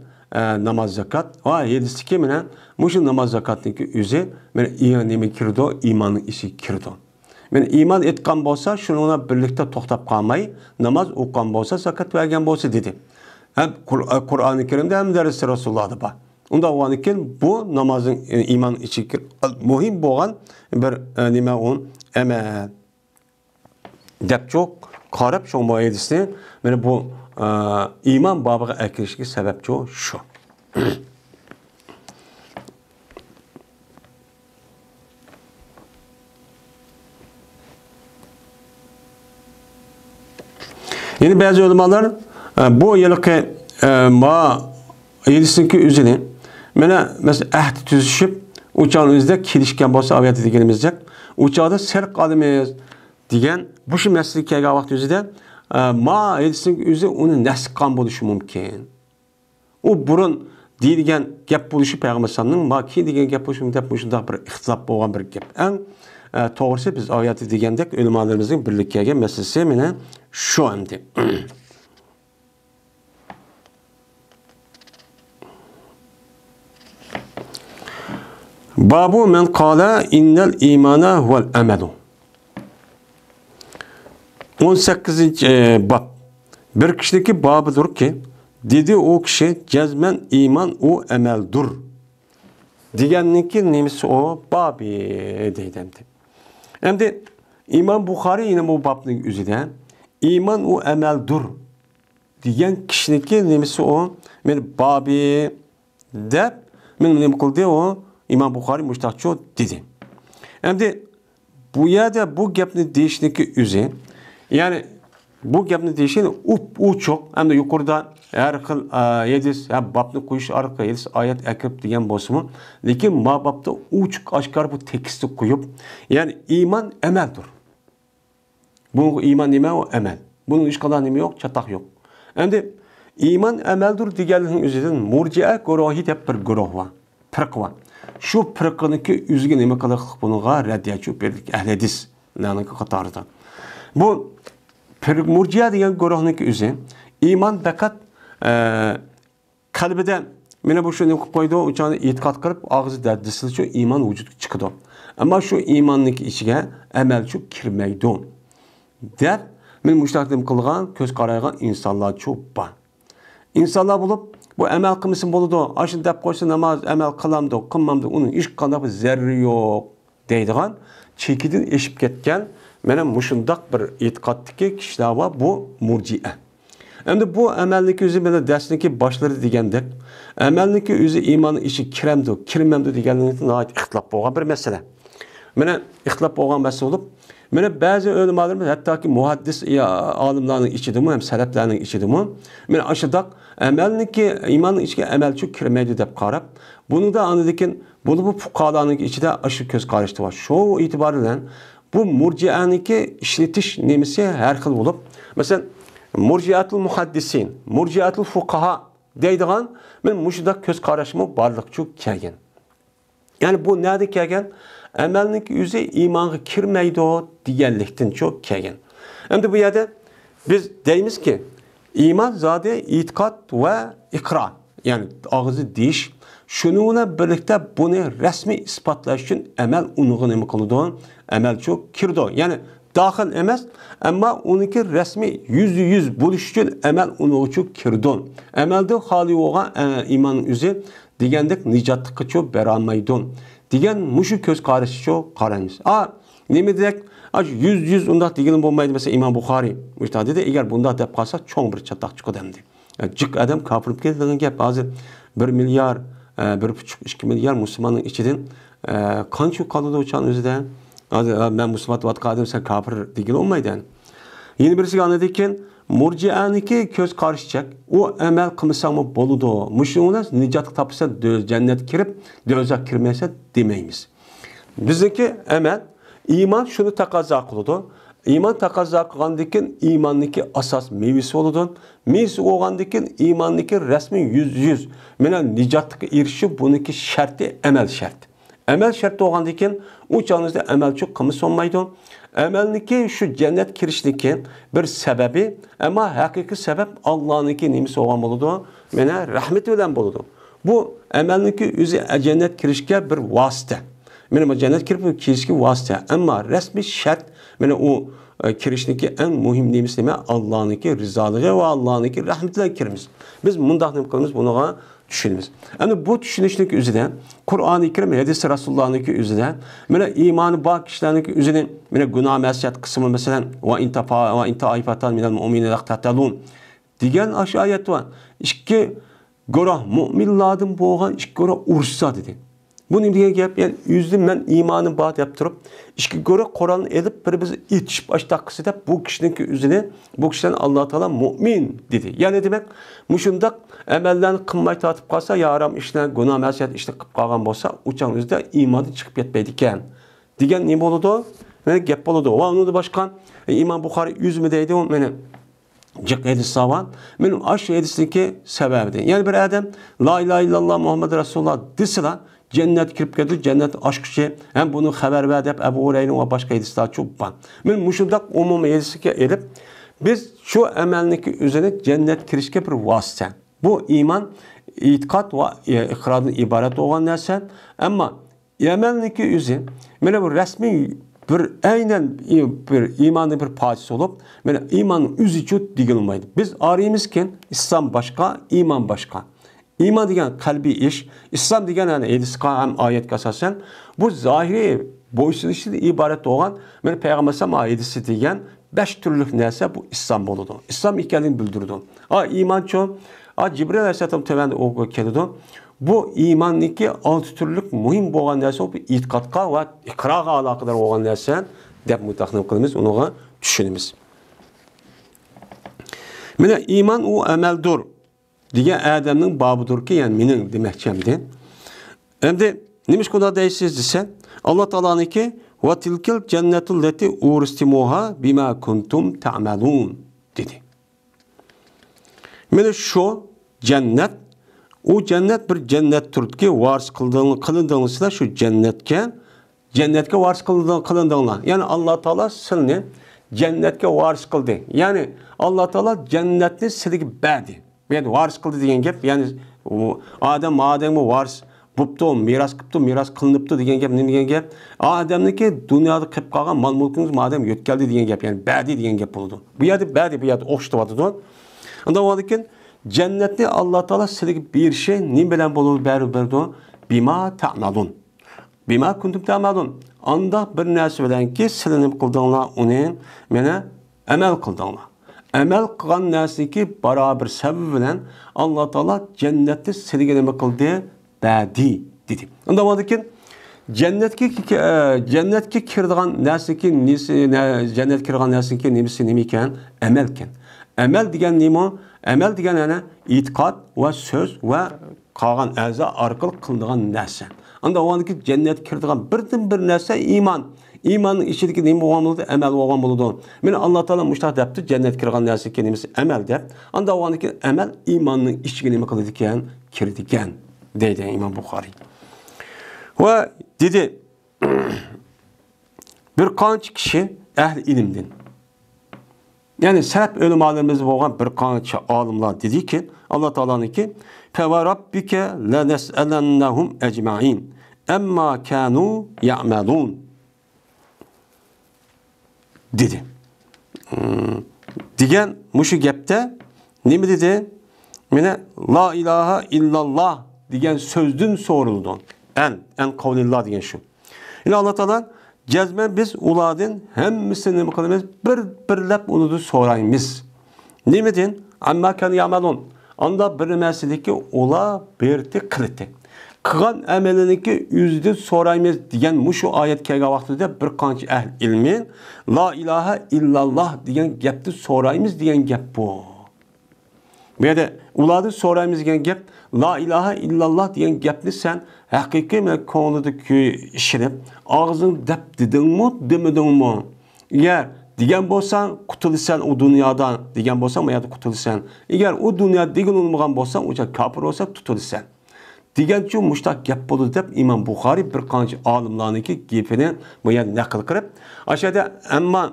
namoz, zakat va hadisdagi mana mushu namoz, zakatniki o'zi mana nima kirdi? Iymonning ichi kirdi. Men iymon etgan bo'lsa, shuni birlikda to'xtab qolmay, namoz o'qigan bo'lsa, zakat bergan bo'lsa dedi. Ham Qur'oni Karimda ham darsi Rasulullohda bor. Unda o'anikin bu namozning iymon ichiga muhim bo'lgan bir nima on amal deb çok qarab shu hadisni mana bu iymon bobiga akirishga sababchi shu. Yine bazı ulamolar bu yilki ma hadisniki o'zini mana mesela ahd tuzishib uçağın özde kelishgan bo'lsa aviyati deganimizda uçağda serq qilamiz degan bu shu masala kelgan vaqt o'zida ma hadisning o'zi uni nasx qilgan bo'lishi mumkin. U burun deyilgan gap bo'lishi payg'ambar sallallohu ma keyin degan gap bo'lishi mumkin deb shunday bir ixtilof bo'lgan bir gap. Eng to'g'risi biz aviyati degandek ulamolarimizning birlikka kelgan masalasi mana shu endi. Babu men qala innal imana huvel amalu. 18. bab. Bir kişideki babıdır ki dedi o kişi cezmen iman o emeldur. Digenninki nemisi o babi deydemdi. Hem de İmam Buxari yine bu babının üzerinde iman o emeldur. Digen kişideki nemisi o men babi de men nem kıldı o İmam Buxari müştaqçı dedi. Hem de bu yerde bu gapni deyişniki üzü yani bu gapni deyişini u çok hem de yukarıda her xil hadis babni qo'yish orqali hadis oyat akib degan bo'lsa-mu, lekin ma babda uch oshkor bu tekstni qo'yib, ya'ni iymon amaldir. Bu iymon nima? O amal. Bunun hech qanday nima yo'q, chataq yo'q. Endi iymon amaldir deganning o'zidan murji'a guruhi deb bir guruh bor, firq bor. Shu firqniki o'ziga nima qiliq bunga raddiyachi berdik ahli hadislarning qatorida. Bu murji'a degan guruhniki o'zi iymon faqat qalbida mana bu shuni qo'ydi, uchani e'tiqod qilib og'zida disilcha iymon vujudga chiqadi. Ammo shu iymonniki ichiga amalchi kirmaydi. Deb men müştakim kılgan, köz qaraygan insanlar çok var. İnsanlar bulup bu emel kılmışsın buludu. Aşın dep koysa namaz emel kılamdı, kılmamdı. Onun iş kanabı zerri yok deydigan. Çekidin eşip ketken menen muşundak bir itiqaddaki kişiler var. Bu murciye. Endi bu emelniki özü menen dersindeki başları degendek. Emelniki özü imanın içi kiremdi, kirmemdi degenlikten ait ihtilaf bolgan bir mesele. Menen ihtilaf bolgan mesele olup mene bazı ölümalarımız hatta ki muhaddis alimlerin içidimi hem seleflerin içidimi mene aşıdak emelniki imanın içine emel çok kirmeydi dep qarab bunu da anladıkin bu fuqahaların içinde aşı göz qarıştı var. Şu itibariyle bu murcianiki işletiş nemisi her xil bulup mesela murciatul muhaddisin, murciatul fuqaha deydigan men muşudak göz qarashımı barlık çok kelgen. Yani bu nerede kelgen? Emelnik yüzü imanı kirmeydi o diyenlikten çok kelgen. Hem de bu yerde biz deyimiz ki iman zade itikat ve ikrar. Yani ağzı deyiş. Şununla birlikte bunu resmi ispatlaş için emel unuğun emi kılıdı. Emel çok kirdi. Yani dahil emez ama onunki resmi yüz buluş için emel unuğu çok kirdi. Emelde hali olan imanın yüzü digendek nicatlıkı çok beranmaydı. Digen muşu köz qarışı çok qaraymiz. Nemi dek? Yüz undaq degenim bolmaydı. Mesela İmam Bukhari müştahidi de eğer bunda dep qalsa çoğun bir çataq çıkı demdi. Cık adam kapırıp keldiğin gep hazır 1 milyar, 1,5-2 milyar Müslümanın içidin kançı kalıdı uçan özüden. Ben Müslüman vat qadım sen kapır degil olmaydı. Yeni birisi anladıkken murcianiki köz qarışacak. O emel kılmışsa mı boludu. Muşluğuna nicatlık tapısa cennet kirip dözak kirmeyse demeyimiz. Bizdeki emel iman şunu takaza kılıdı. İman takaza kılandikin imanniki asas meyvesi oludu. Meyvesi oğandikin imanniki resmi yüz. Menen nicatlık irişi bununki şartı emel şart. Emel şartı oğandikin o çağınızda emel çok kımız olmaydı. Emelniki şu cennet kirişniki bir sebebi ama hakiki sebep Allah'ınki nimisi olan buludu. Mene rahmet ölen buludu. Bu emelniki üzü cennet kirişke bir vasıta. Mene cennet kirişki vasıta. Ama resmi şart mene o kirişniki en mühim nimisi mi Allah'ınki rızalığı ve Allah'ınki rahmetle kirimiz. Biz mundaq kılımız bunu düşünümüz. Yani bu düşünüşlük üzerine Kur'an-ı Kerim hadis-i Resulullah'ınki üzerine böyle imanı bak kişilerin üzerine böyle günah mesiyet kısmı mesela ve intaifatan minel mu'minin iqtatalun diyen ayet var. İşte görah müminlerden boğan işki görah ursa dedi. Bu ne diye gap yani yüzüm ben imanı bağ yaptırıp işki görah Kur'an'ı edip bir bizi itişip açtakısı da bu kişinin üzerine bu kişiden Allah Teala mümin dedi. Yani demek muşundak emelden kılmayı tatıp kalsa yaram işte günah mesiyet işte kıp kalgan bolsa uçan yüzde imanı çıkıp yetmeydiken. Digen ne boludu? Yani gap boludu. O onu da başkan İmam Bukhari yüzümdeydi o benim. Cık edis savan. Benim aşk edisindeki sebebi. Yani bir adam la ilahe illallah Muhammed Resulullah desila cennet kirip geldi, cennet aşk şey. Hem bunu haber verdi hep Ebu Hureyre'nin ve başka hadisler çok var. Ben muşundak umumi hadisike edip biz şu emelniki üzerine cennet kirişke bir vasıta. Bu iman, itikat ve ikradın ibaret olan nerse. Ama emelniki üzerine böyle bir resmi bir aynen bir imanın bir parçası olup böyle imanın üzü çok digilmaydı. Biz arayımızken İslam başka, iman başka. İman degen kalbi iş, İslam degen yani edisqa hem ayet kasasen bu zahiri boysunuşu ibaret olan ben Peygamber sallallahu ayetisi degen 5 türlük neyse bu İslam boludu. İslam ikilini bildirdi. İman çok, Cibril Aleyhisselam tevende o kelidi. Bu imanniki 6 türlük mühim olan neyse o itikadqa ve ikrağa alakadar olan neyse dep mutaqnim qılımız, onu düşünümüz. Mene iman o emeldur. Diye Adem'nin babıdır ki yani minin demekçemdi. Hem de neymiş kadar değişsiz desen Allah Teala'nın ki ve tilkel cennetul leti uristimuha bima kuntum ta'malun dedi. Mene şu cennet o cennet bir cennettir ki varis kılındığınızda şu cennetke varis kılındığınızda yani Allah Teala seni cennetke varis kıldı. Yani Allah Teala cennetni silgi berdi. Yani varis kıldı diyen gep yani Adem varis bo'pti, meros qilibdi, meros qilinibdi degan gap nima degan gap? Odamniki dunyoda qilib qolgan mol-mulkingiz madam yo'tkaldi degan gap, ya'ni ba'di degan gap bo'ladi. Bu yerda ba'di, bu yerda o'xshatyapti. Unda o'lekin jannatni Alloh taolo sizga berishi nima bilan bo'ladi baribir? Bima ta'malun. Bima kuntum ta'malun. Anda bir narsa bilanki sizlar nima qildinglar, uni meni amal qildinglar. Amal qilgan narsaki barobar sabab bilan Alloh taolo jannatni sizga nima qildi? Ba'di dedi. Unda o'lekin jannatga kiradigan narsaki jannatga kirgan narsaki nimasi nima ekan? Amal ekan. Amal degan nima? Amal degan ana e'tiqod va so'z va qolgan a'zo orqali qilinadigan narsa. Anda o'g'andaki jannatga kiradigan birdan bir narsa iymon. İmanın içindeki nima bo'lgan bo'ladi? Amal bo'lgan bo'ladi. Meni Alloh taolo mushtaq debdi, jannatga kirgan narsaga nimasi amal deb. Anda o'g'andaki amal iymonning ichiga nima qiladi ekan? Kirdi ekan, deydi İmam Buxoriy. Va dedi bir qancha kishi ahli ilmdan, yani salaf ulamolarimiz bo'lgan bir qancha olimlar dediki, Alloh taoloniki fa rabbika la nas'alannahum ajma'in amma kanu ya'malun dedi. Degan mushu gapda nima dedi? Mene la ilaha illallah degan so'zdan so'rildi. En kavlillah degan shu. Yine Alloh taolo jazman biz ulardan hammasini nima qilamiz? Bir-birlab uni so'raymiz. Nima den? Amma kan ya'malun. Anda bir narsadagi ular berdi qildi. Qilgan amaliniki yüzde so'raymiz degan mushu oyat kelgan vaqtida bir qancha ahl ilmi la ilaha illallah degan gapni so'raymiz degan gap bu. Bu yerda ularni so'raymiz degan gap la ilaha illallah degan gapni sen haqiqiy men ko'nglida ishirib og'zing deb dedingmi, demedingmi? Agar degan bo'lsang qutulasan u dunyodan, degan bo'lsang bu yerda qutulasan. Agar u dunyoda degan bo'lmagan bo'lsang, o'sha kofir bo'lsa tutulasan. Degancha mushtaq gap bo'ldi deb İmam Buxoriy bir qancha olimlarniki gapini bu yerda naql qilib, aşağıda amma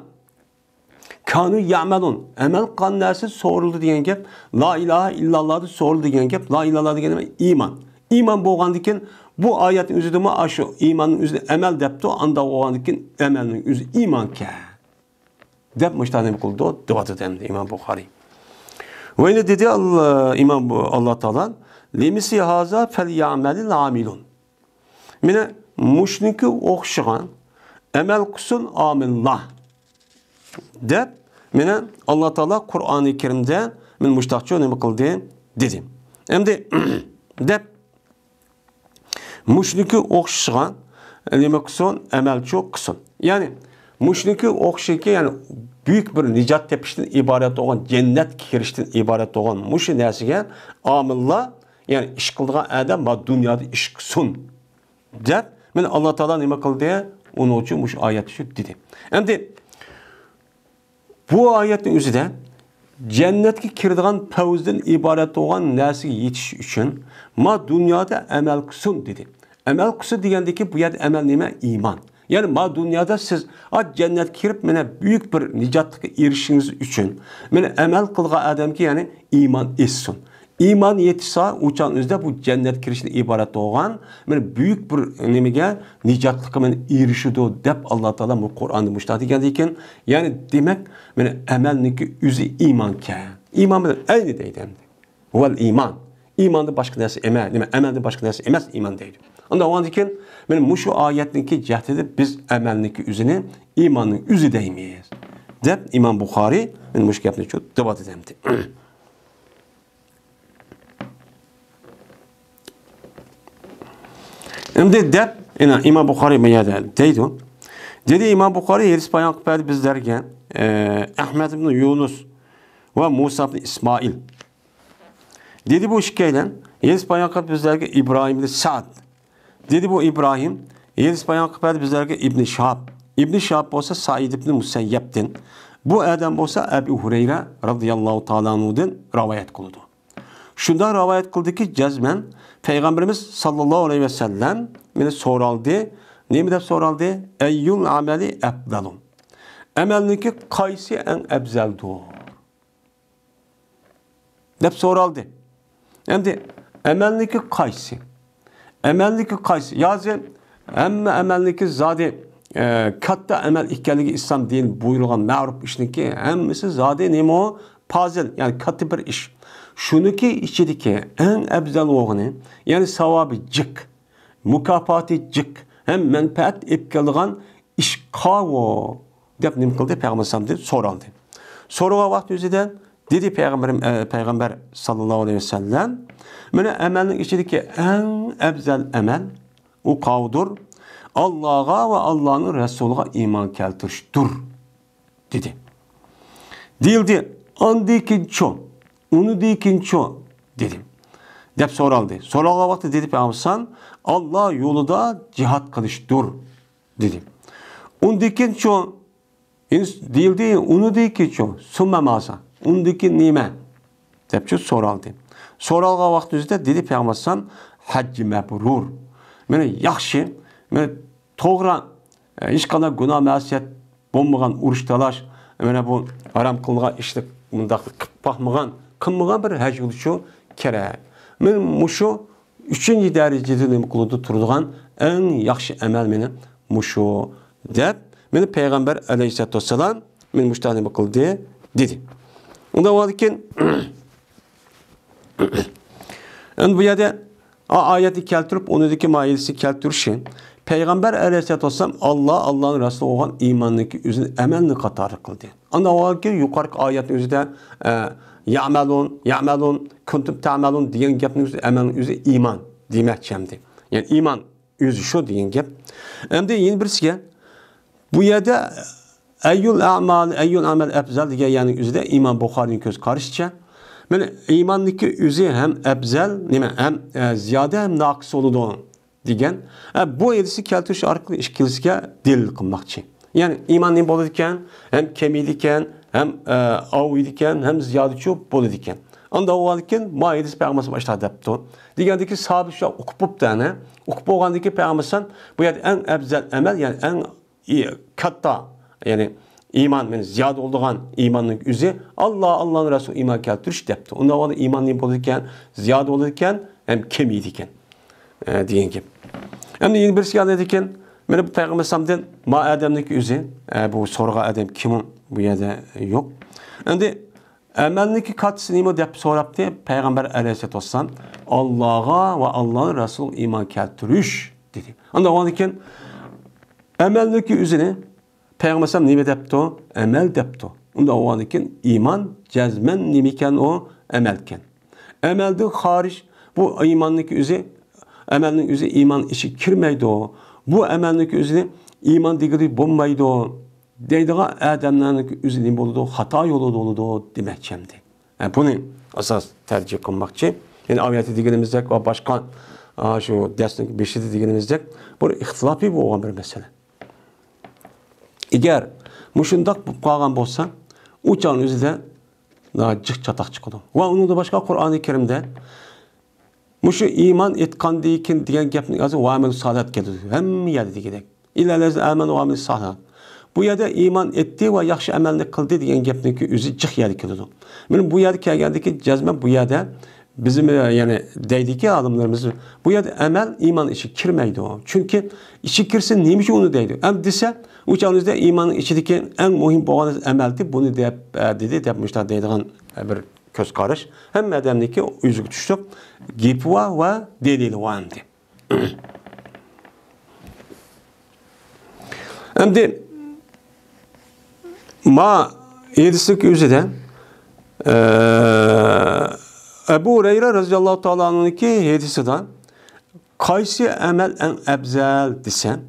kanu ya'malun amal qilgan narsa so'rildi degan gap, la ilaha illallahni so'rildi degan gap, la ilallah degan nima? Iymon. Iymon bo'lgandikin bu oyatning o'zida shu iymonning o'zida amal debdi, anda bo'lgandikin amalning o'zi iymonga deb mushtaq nima qildi? Da'vat etdi İmam Buxoriy. Va endi dedi İmam Alloh taolo limisi haza fel ya'malil amilun. Mene mushniki o'xshagan amal qilsin amillah deb mene Alloh taolo Qur'oni Karimda men mushtaqcha nima qildi dedi. Endi deb mushniki o'xshagan nima qilsin amalchi qilsin. Ya'ni mushniki o'xshayki, ya'ni büyük bir nicat tepishdan iborat bo'lgan, jannatga kirishdan iborat bo'lgan mushu narsaga amillah, yani ish qilgan adam bu dunyoda ish qilsin deb men Alloh taolo nima qildi? Uni uchun mush oyat shu dedi. Endi bu oyatning o'zida jannatga kiradigan pavzdan iborat bo'lgan narsaga yetish uchun ma dunyoda amal qilsin dedi. Amal qilsin degandiki bu yerda amal nima? Iymon. Yani ma dunyoda siz jannatga kirib mena büyük bir nijotga erishishiniz uchun mena amal qilgan odamga ya'ni iymon etsin. İman yetişse uçağınızda bu cennet kirişine ibaret olan büyük bir nimaga nicatlıkka erişidi deb Allah Teala bu Kur'an'da müştahit ekan. Yani demek amelniki yüzü imanka. İman bilen aynı deydi. Vel iman. İmanda başka narsa emas, amelde başka narsa emas iman deydi. Onda o andan şu ayetniki cihetinde biz amelniki yüzünü imanın yüzü deymeyiz. Deb İmam Buxoriy men mush gapni çok debat edemdi. Endi deb İmam Buxoriy meyada deydi. Dedi İmam Buxoriy hadis bayon qildi bizlarga Ahmad ibn Yunus va Musa ibn İsmail. Dedi bu ikkilan hadis bayon qildi bizlarga İbrahim ibn Sa'd. Dedi bu İbrahim hadis bayon qildi bizlarga İbn Shahab. İbn Shahab bo'lsa Said ibn Musayyabdan. Bu adam bo'lsa Abu Hurayra radhiyallohu ta'ala anhudan rivoyat qildi. Shunda rivoyat qildiki jazman Peygamberimiz sallallahu aleyhi ve sellem meni so'raldi. Nima deb so'raldi? Ayyul amali afdalun. Amalniki qaysi eng afzaldir? Deb so'raldi. Endi amalniki qaysi? Əməlliki qaysı? Yazı, əmmə əməlliki zadi katta əməl ikənligi İslam din buyurulğan ma'ruf işniki, həmmisi zadi nima o? Fazil, yani katta bir iş. Şuniki içidiki en əbzəl oğunu, yani savabı cik, mükafatı cik, hem menfaat epkeldiğen iş qavo, dep nim qıldı Peygamber dedi, soraldı. Soruğa vaxt özüden dedi Peygamber sallallahu aleyhi ve sellem, mene əməlin içidiki en əbzəl əməl o qavdur, Allah'a ve Allah'ın Resulü'ne iman keltiriştir dedi. Değildi, andikin ço, onu dikin ço dedim. Dep soraldı. Sorağa vakti dedi Peygamber Allah yolunda cihat kılıştır dedim. Ondikin ço, değildi, onu dikin ço, sümme masa, ondikin nime dep soraldı. Sorağa vakti özde dedi Peygamber haccı mebrur. Mene yaxşı, mene toğra, hiç kadar günah məsiyet bulmagan uruş talaş, mene bu haram kılga işte bunda kılmagan bir hac oluşu kere. Men muşu 3. derecede nima kılıdı turduğan en yaxşı emel meni muşu dep meni Peygamber aleyhissalatu vesselam men muşta nima kıldı dedi. Onda varken bu yerde ayeti keltirip onudaki mayelisi keltirişin Peygamber aleyhissalatu vesselam Allah'ın Resulü olan imandaki üzerine emelini katarı kıldı. Onda o ki yukarı ayetin üzerinde ya'melun kuntum ta'melun diyen gapning üzerinde emelin üzerinde iman demekçemdi. Yani iman yüzü şu diyen gap. Hem de yeni birisiga bu yerde eyyul amel ebzel diye yani üzerinde İmam Bukhari'nin göz karışça. Yani imandaki üzü hem ebzel hem ziyade hem naqis oludu diyen. Bu edisi keltiriş arkalı işkilisiga delil kılmakçı. Yani iman ne bolu diken hem kemiydiken hem avidiken hem ziyadeci bolu diken. Anda o diken ma edis Peygamber başta depti. Diyendeki sahabe şu okupup tane okup olgandaki Peygamber bu yer en ebzel emel yani en katta yani iman yani ziyade olduğun imanın üzü Allah'ın Resulü iman keltiriş depti. Onda o iman ne bolu diken ziyade olurken hem kemiydiken diyen gibi. Hem de yeni bir şey dedikken mene bu Peygamber sallallahu ma Adem'deki üzü bu soruğa Adem kimin bu yerde yok. Şimdi emelindeki katısı neymi deyip soraptı Peygamber aleyhissalatu vesselam Allah'a ve Allah'ın Resulü iman keltiriş dedi. Onda o dedikken emelindeki üzüne Peygamber sallallahu neymi deyipti o? Emel deyipti. Onda o dedikken iman cezmen neymiken o emelken. Emelde hariç bu imandaki üzü emelinin üzü iman işi kirmeydi o. Bu emelindeki üzü iman digiri bombaydı o. Deydiği adamların üzü ne oldu? Hata yolu oldu demekçemdi. Yani bunu asas tercih kılmakçı. Yani ayeti diginimizde ve başka şu dersin beşidi diginimizde bu ihtilafi bu olan bir mesele. Eğer muşundak bu kalgan olsa uçağın üzü de daha cık çatak çıkıyordu. Ve onun da başka Kur'an-ı Kerim'de muşu iman etkan deyikin diyen gapning azı ve amel salat geldi. Hem yerde degidek. İllellezine amel ve amel salat. Bu yerde iman etti ve yaxşı amelini kıldı diyen gapning üzü cık yerde geldi. Benim bu yerde kelgendeki cezme bu yerde bizim yani deydiki adamlarımız bu yerde amel iman işi kirmeydi o. Çünkü işi kirsin neymiş onu deydi. Hem dese uçağınızda imanın içindeki en mühim boğanız ameldi. Bunu dedi yapmışlar deydiğin bir köz karış. Hem medemdeki yüzük düştük. Gipva ve delil vandı. Hem de ma edislik yüzüden Ebu Hureyre radıyallahu ta'ala anh'ınki hedisinden kaysi emel en ebzel desen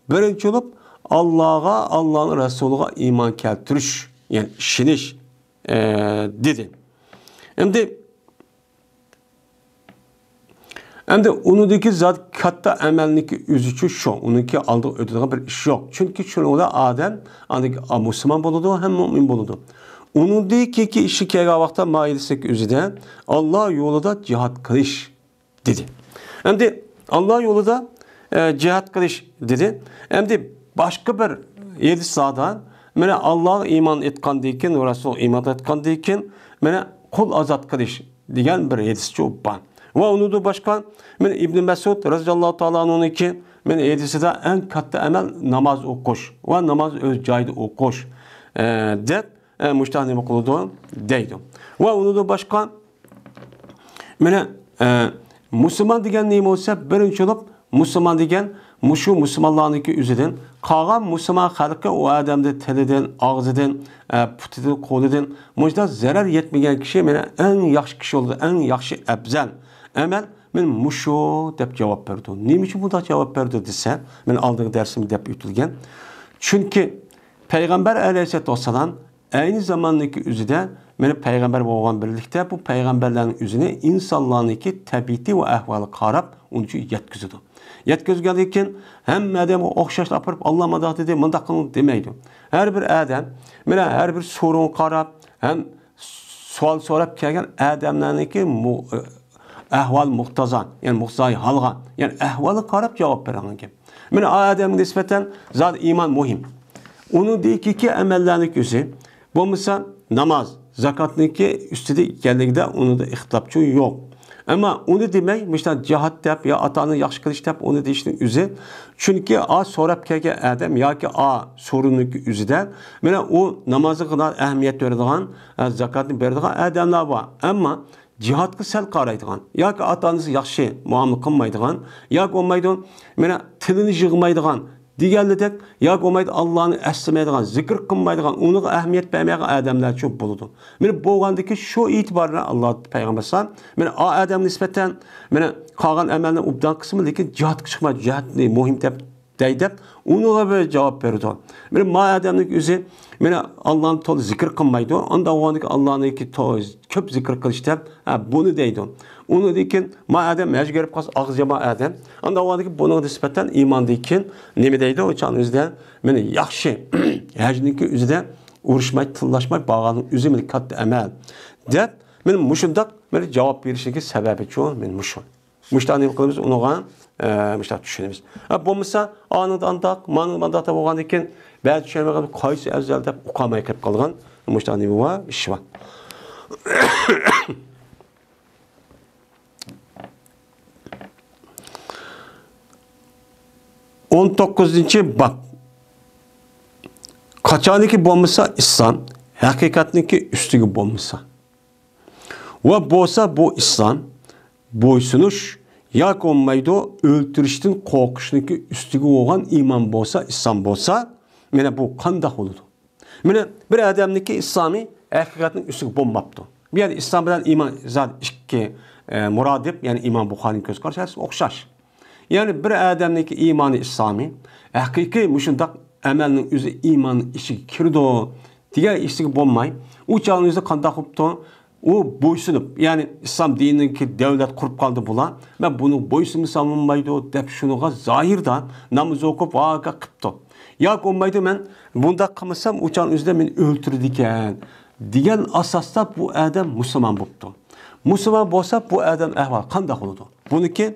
birinci olup Allah'a Allah'ın Resulü'ne iman keltiriş yani şiniş dedi. Hem de onundaki zat katta emelindeki üzücü şu, onunki aldığı ödediği bir iş yok. Çünkü şunu da Adem, andaki Müslüman buludu hem mümin buludu. Onundaki ki işi kega vakta maidesindeki üzüde Allah yolunda cihat kılış dedi. Hem de Allah yolunda cihat kılış dedi. Hem de başka bir yedi sağdan mene Allah'a iman etkan deyken, Resul iman etkan deyken mene kul azat kılış diyen bir yedisi çok ban. Va onu da başka men İbn Mesud radhiyallohu taala anhuniki men edisida en katta amel namaz o'qish va namaz o'z joyida o'qish deb mujtahid nima qiladi deydi. Va onu da başka men musulmon degan nima bo'lsa, birinchilik musulmon degan mushu musulmonlarniki o'zidan qolgan musulmon xalqi u odamni tilidan, og'zidan, putidan, qo'lidan mujda zarar yetmagan kishi meni eng yaxshi kishi bo'ldi, eng yaxshi afzal amal men mushu deb javob berdi. Nima uchun bunday javob berdi desa, men oldingi darsimda deb o'tilgan. Chunki payg'ambar alayhisolatu vassalam aynı zamandaki o'zida meni payg'ambar bo'lgan birlikda bu payg'ambarlarning o'zini insonlarniki tabiati va ahvoli qarab uncha yetkazadi. Yetkazgandan keyin hamma odam o'xshashlar olib Alloh madad dedi, mundaq qilin demaydi. Har bir odam mana har bir so'rovni qarab, ham savol so'rab kelgan odamlarniki ahvol muhtazo, ya'ni muhtazo holga, ya'ni ahvoli qarab javob bergan ekan. Mana odamga nisbatan zot iymon muhim. Onun deyiki amellerinin özü, bu mesela namaz, zakatniki üstüde ekanligida onu da ixtilopçu yok. Ama onu demek, mesela cihat deb ya atanı yaxşı kılış deb onu deyishning özü. Çünkü a so'rab kelgan adam yoki a sorunluk özüde, mana o namazı kadar ehemmiyet verdiğin, zakatni berdiğin adamlar var. Ama cihatga sal qaraydigan yoki atanızı yaxshi muomala qilmaydigan yoki olmaydi, mana tilini yig'maydigan deganidek yoki olmaydi Allohni eslamaydigan, zikr qilmaydigan, uning ahamiyat bermagan odamlar ko'p bo'ladi. Mana bo'lgandiki shu e'tibor bilan Alloh payg'ambar sallam mana o odam nisbatan mana qolgan amalni ubdan qismi lekin jihatga chiqmaydi, jihatni muhim deb deydi, unuğa bir javob berdi. Mana ma odamning o'zi mana Allohni to'liq zikr qilmaydi, unda o'g'oniki Allohniki ko'p zikr qilish deb buni deydi. Onu dekin ma adam mecbur qas ağzıma adam. Anda o'g'oniki buni nisbatan iymon dekin nima deydi? O'chan o'zida meni yaxshi hajniki o'zida urushmay, tillashmay bağlanib o'zi meni katta amal deb men mushundaq meni javob berishiga sababi shu, men mushtani qilamiz unuğa mushtaq tushunamiz. Bo'lmasa anıdan manıda bo'lgan ekan ba'zi tushunmagan qaysi afzal deb uqamay qilib qolgan mushtani va ish bor. 19. bab. Qachoniki bo'lmasa islom, haqiqatniki ustiga bo'lmasa. Va bo'lsa bu islom bo'ysunish yoki olmaydi o'ltirishdan qo'rqishniki ustiga bo'lgan iymon bo'lsa, islom bo'lsa, mana bu qanday bo'ladi? Mana bir odamniki islomi haqiqatning ustiga bo'lmabdi. Bu yerda islom bilan iymon zot ikki murodib, ya'ni Imom Buxoriyning ko'z qarashasi o'xshash. Yani bir adamniki imanı İslami, hakiki muşundaq amelinin özü imanın işi kirdi o, diğer işi bulmay, o çağın özü qandaq qıptı, o boysunup, yani İslam dinindeki devlet kurup kaldı bula, ben bunu boysunu savunmaydı, dep şunuğa zahirdan namaz okup vaqa qıptı. Ya olmaydı ben bunda qılmasam o çağın özü de beni öldürdüken, diyen asasda bu adam Müslüman buldu. Müslüman bolsa bu adam ahval qandaq oldu. Bununki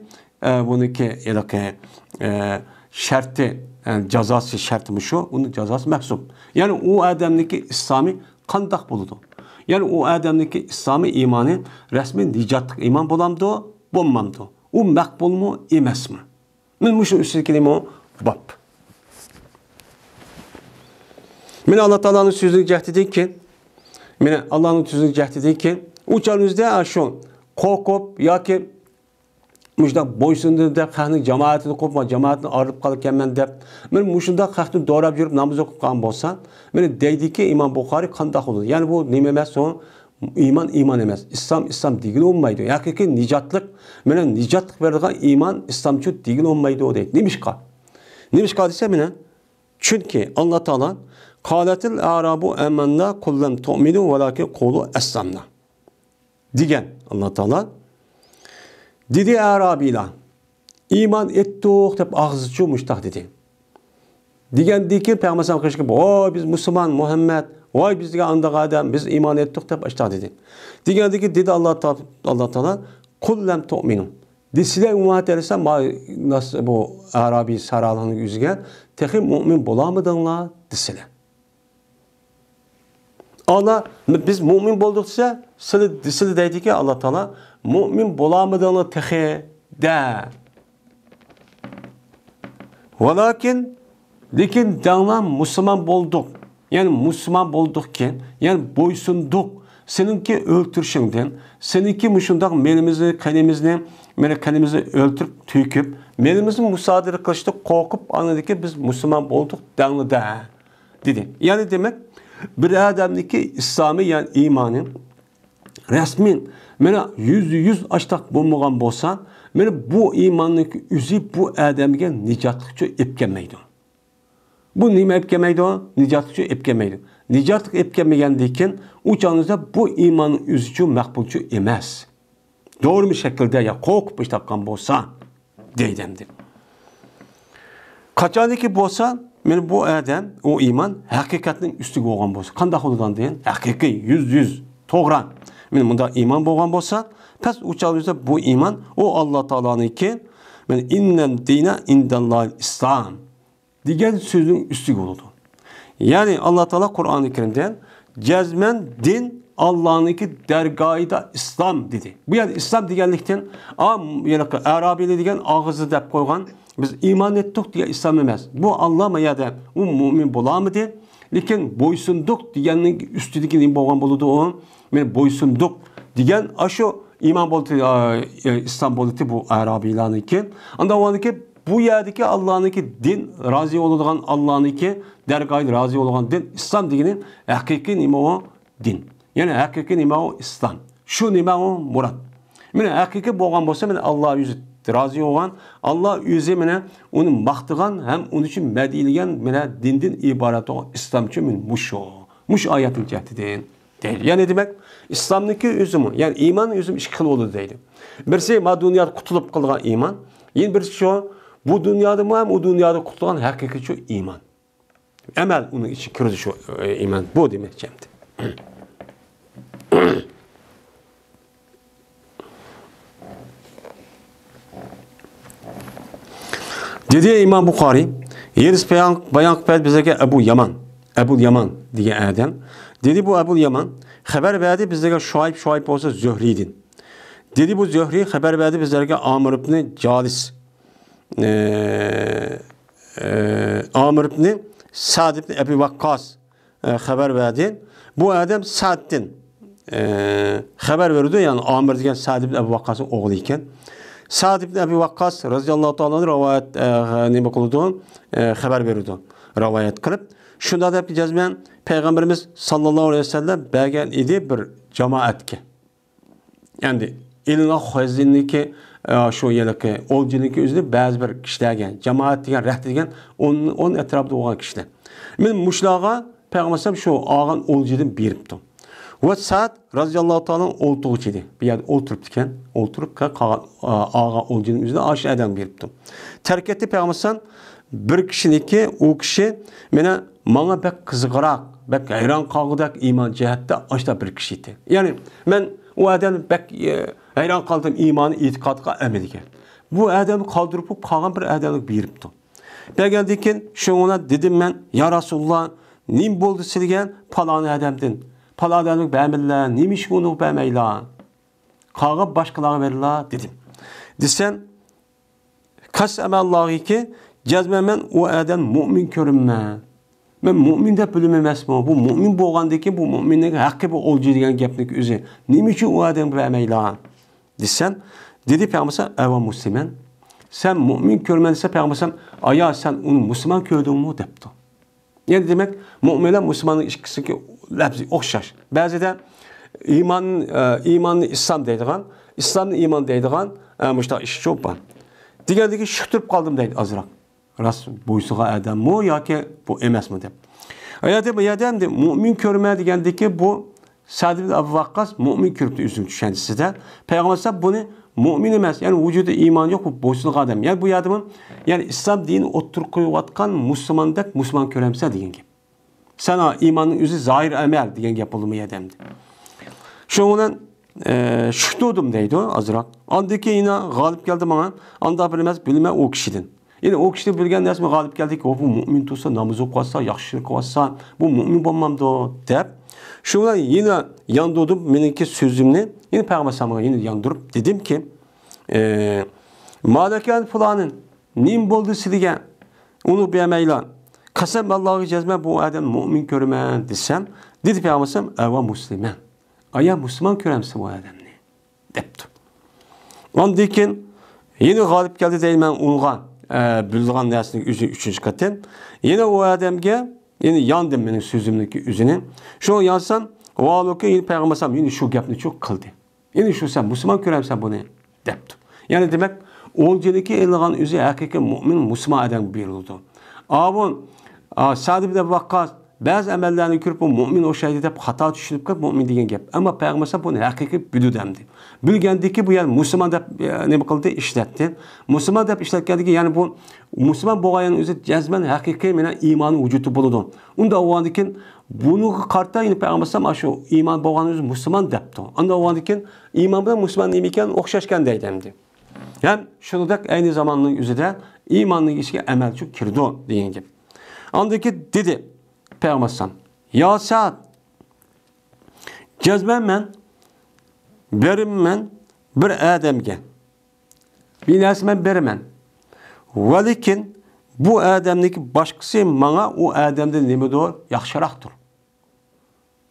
şartı, yani cezası şartı şu, onun cezası mehsup. Yani o adamdaki İslami qandaq buludu. Yani o adamdaki İslami imanı resmi nicatlık iman bulamdı, bulmamdı. O makbul mu, emas mı? Men şu üstündeki o bab. Men Allah Taala'nın sözünü cəhdidi ki, men Allah'ın sözünü cəhdidi ki, uçağınızda şu korkup ya ki muşda boysundu deb xalqning jamoatini qo'pma, jamoatni arib qolganman deb men mushunda xalqni do'rab yurib namoz o'qib qolgan bo'lsa, meni deydiki Imom Buxoriy qanday bo'ladi? Ya'ni bu nima emas, o iymon emas. İslam degan olmaydi. Haqiqiy nijotlik, meni nijotlik beradigan iymon islomchi degan olmaydi o deydi. Nimishqa desa meni chunki Alloh taolo qolatil arabu amanna qullam tu'minu valakin qulu aslamna degan Alloh taolo dedi Arabiler, iman ettik deb ağzı çoğmuştak dedi. Degandiki Peygamber qilishga, "Voy biz Müslüman Muhammed, voy bizga andaq adam, biz iman etdik" deb aytdi dedi. Degandiki dedi Allah Taala, "Qul lam tu'minu." Desizlar ummat etsem bu Arabi saralığının yüzüge, "Texi mu'min bo'lamidinglar?" desizlar. Allah biz mu'min bo'ldiksa, sizlar deydiki Allah Taala mümin bulamadığını tehe de. Lekin dağla Müslüman bulduk. Yani Müslüman bulduk ki, yani boysunduk. Seninki öldürüşünden, seninki müşündak melimizi, kanimizi öldürüp, tüküp, melimizi müsaade kılıştık, korkup anladı ki biz Müslüman bulduk dağlı da. Dedi. Yani demek bir adamdaki İslami yani imanın resmin yüz açtak bulmagan bolsa, bu imanlık yüzü bu adamga nicatlıkçı epkenmeydi. Bu nime epkenmeydi o? Nicatlıkçı epkenmeydi. Nicatlık epkenmegendeyken uçağınızda bu imanın yüzücü makbulcu emez. Doğru bir şekilde ya korkup iştakkan bolsa deydemdi. Kaçandaki bolsa bu adam, o iman hakikatinin üstüge olgan bolsa. Kandak oludan deyin? Hakiki, yüz, toğran. Bunda iman bolgan bolsa, pes uçağınızda bu iman, o Allah Teala'nın ki, innen dine indallahil İslam diyen sözün üstüge oldu. Yani Allah Teala Kur'an-ı Kerim'den cezmen din Allah'ınki dergahida İslam dedi. Bu yani İslam diyenlikten Arabiyle diyen ağızı dep koygan biz iman ettik diye İslam emez. Bu Allah mı ya da o mümin bulamı diye. Lekin boysunduk diyenin üstüdeki boğan buludu o. Yani boysunduk diyen aşo iman buludu İslam buludu bu Arabi'lanınki. Anda olanınki bu yerdeki Allah'ınki din razı olduğun Allah'ınki dergahı razı olduğun din İslam dinin hakiki nime o din. Yani hakiki nime o İslam. Şu nime o murat. Yani hakiki boğan bolsa Allah yüzü razı olan Allah yüzü onu maktıgan hem onun için mediligen dindin ibaret olan İslamçı muş ayetin cehdidir. Yani demek İslam'daki üzümü yani iman üzüm iki kıl olur deydi. Birisi ma dünyada kutulup kılgan iman. Yine birisi şu bu dünyada mı hem o dünyada kutlulan hakiki şu iman. Emel onun için kırıcı şu iman. Bu demek cemdi. Dedi İmam Bukhari, yeriz bayan kıpel bize Ebu Yaman diye adam. Dedi bu Ebu Yaman, haber verdi bize Şuayb olsa Zühri'din. Dedi bu Zühri haber verdi bize Amr ibn Calis. Amr ibn Sa'd ibn Ebi Vakkas haber verdi. Bu adam Sa'd'din haber veriyordu yani Amr diyen Sa'd ibn Ebi Vakkas'ın oğlu iken. Sa'd ibn Ebi Vakkas radıyallahu ta'ala'nın rivayet nime kıldığı haber veriyordu. Rivayet kılıp. Şunda da yapacağız ben Peygamberimiz sallallahu aleyhi ve sellem belgen idi bir cemaat ki. Yani eline hazinlik şu yerdeki olcunun üzerinde bazı bir kişiler gen, cemaat diyen, rehd diyen, onun etrafında olan kişiler. Ben muşlağa Peygamberim şu ağan olcudan biriptim. Ve Sa'd radıyallahu ta'ala'nın oltuğuçuydu. Bir yerde oturup ağa olcunun üzerinde aşağıdan biriptim. Terk etti Peygamberim bir kişinin ki o kişi bana bek kızgırak, bek hayran kalgıdak iman cihette aşağıda bir kişiydi. Yani ben o adam bek hayran kaldım imanı itikatka emediken. Bu adamı kaldırıp kalan bir adamlık biripti. Ben geldikken şuna dedim ben ya Resulullah nim boldu silgen palanı adamdın. Palanı adamlık beğenmediler. Nimiş bunu beğenmeyler. Kağa başkalarına verirler dedim. Desen kasemallahu ki cezmemen o adam mümin körünme. Ben mümin de bölünmemez mi? Bu mümin boğandaki bu müminlik hakkı bu olcu diyen geplik üzeri. Nimişin o adam beğenmeyler. Desen, dedi Peygamber eva Müslüman. Sen mümin görmediyse Peygamber aya sen onu Müslüman gördün mü depti. Yani demek müminle Müslümanın ilişkisi ki labzi okşaş. Bazı da imanlı İslam deydiğin, İslamlı iman deydiğin müştah iş çok var. Diğerdeki şıktırıp kaldım deydi azrak. Rast buysuğa adam mı ya ki bu emez mi de. Ayada de mümin görme diyendeki bu Sa'd ibn Ebi Vakkas mümin körüptü üzüm kendisi de. Peygamber bunu mümin emez. Yani vücuda iman yok bu boşluk adam. Yani bu adamın yani İslam dini oturup koyuvatkan Müslüman köremse diyen gibi. Sana imanın yüzü zahir emel diyen yapılımı adamdı. Şundan şüktudum deydi o azrak. Andaki yine galip geldi bana. Anda bilmez bilme o kişiden. Yani o kişi bilgen nesme galip geldi ki o bu mümin tutsa, namaz okursa, yaxşılık olsa, bu mümin olmamdı dep. Şuna yine yandırdım benimki sözümle. Yine Peygamber yine yandırıp dedim ki Malakan falanın nim boldu silige onu beğenmeylan. Kasem Allah'ı cezme bu adam mümin görmen desem. Dedi Peygamber eva Müslüman. Aya Müslüman göremsin bu adamı. Depti. Ondan keyin yine galip geldi değil men ungan. Bildiğin dersinin üçüncü katın. Yine o adamga yine yandım benim sözümdeki üzerine. Şu yansam o alıkı yine Peygamber yine şu gapni çok kıldı. Yine şu sen Müslüman göremsen bunu depti. Yani demek olcadaki elğan üzü hakiki mümin Müslüman adam birildi. Avun Sa'd ibn Vakkas bazı emellerini görüp o mümin o şeyde de hata düşünüp kap mümin degan gap. Ama Peygamber bunu hakiki bildi demdi. Bilgendiki bu yani Müslüman da ne kıldı işletti. Müslüman da işletkediki yani bu Müslüman boğayan üzü cezmen hakiki mena imanın vücudu buludu. Onda o andikin bunu kartta yine Peygamber şu iman boğayan üzü Müslüman depti. Onda o andikin iman bilen Müslüman neymiken okşaşken deydemdi. Yani şunu da aynı zamanın üzerinde imanın işe emelçi kirdi deyin gibi. Andaki dedi Peygamber ya Sa'd cezben men berim men bir adamge bir nesmen berimen velikin bu adamdaki başkası bana o adamda neme doğru yaxşıraktır.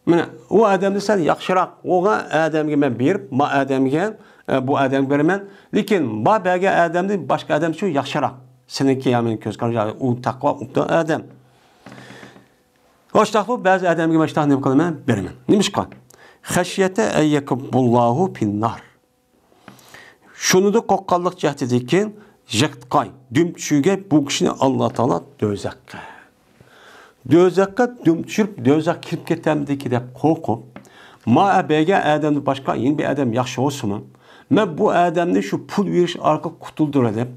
Mene o adamda sen yaxşırak o adamge ben berip ma adamge bu adam berimen lekin ba belge adamda başka adam şu yaxşırak seninki yani göz karşı o takva o adam. Hoştaqlı bazı adamga məştaq ne qılman berimen. Nimişqa? Xəşiyətə əyyəkubullahu pinnar. Şunu da qoqqanlıq cəhdədikin jəqtqay, dümçüge bu kişini Allah Taala dözəqqə. Dözəqqə dümçürüp dözəq kirib ketəmdiki dep qorxub, ma əbəgə adamdan başqa yeni bir adam yaxşı olsun. Mən bu adamni şu pul veriş arqa qutuldur edib,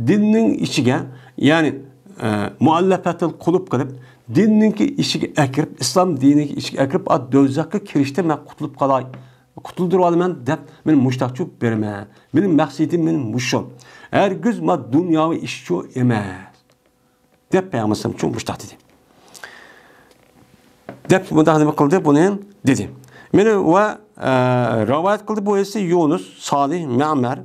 dinin içige yani muallafətil qulub qılıb dinninki işi ekirip, İslam diniki işi ekirip, ad dözakı kirişte men kutulup kalay. Kutuldur alımen dep, men muştakçı berme. Benim maksadim men muşum. Her güz ma dünyavi işçi emez. Dep Peygamber çok muştak dedi. Dep bu da kıldı bunun dedi. Meni ve rivayet kıldı bu ise Yunus, Salih, Ma'mer,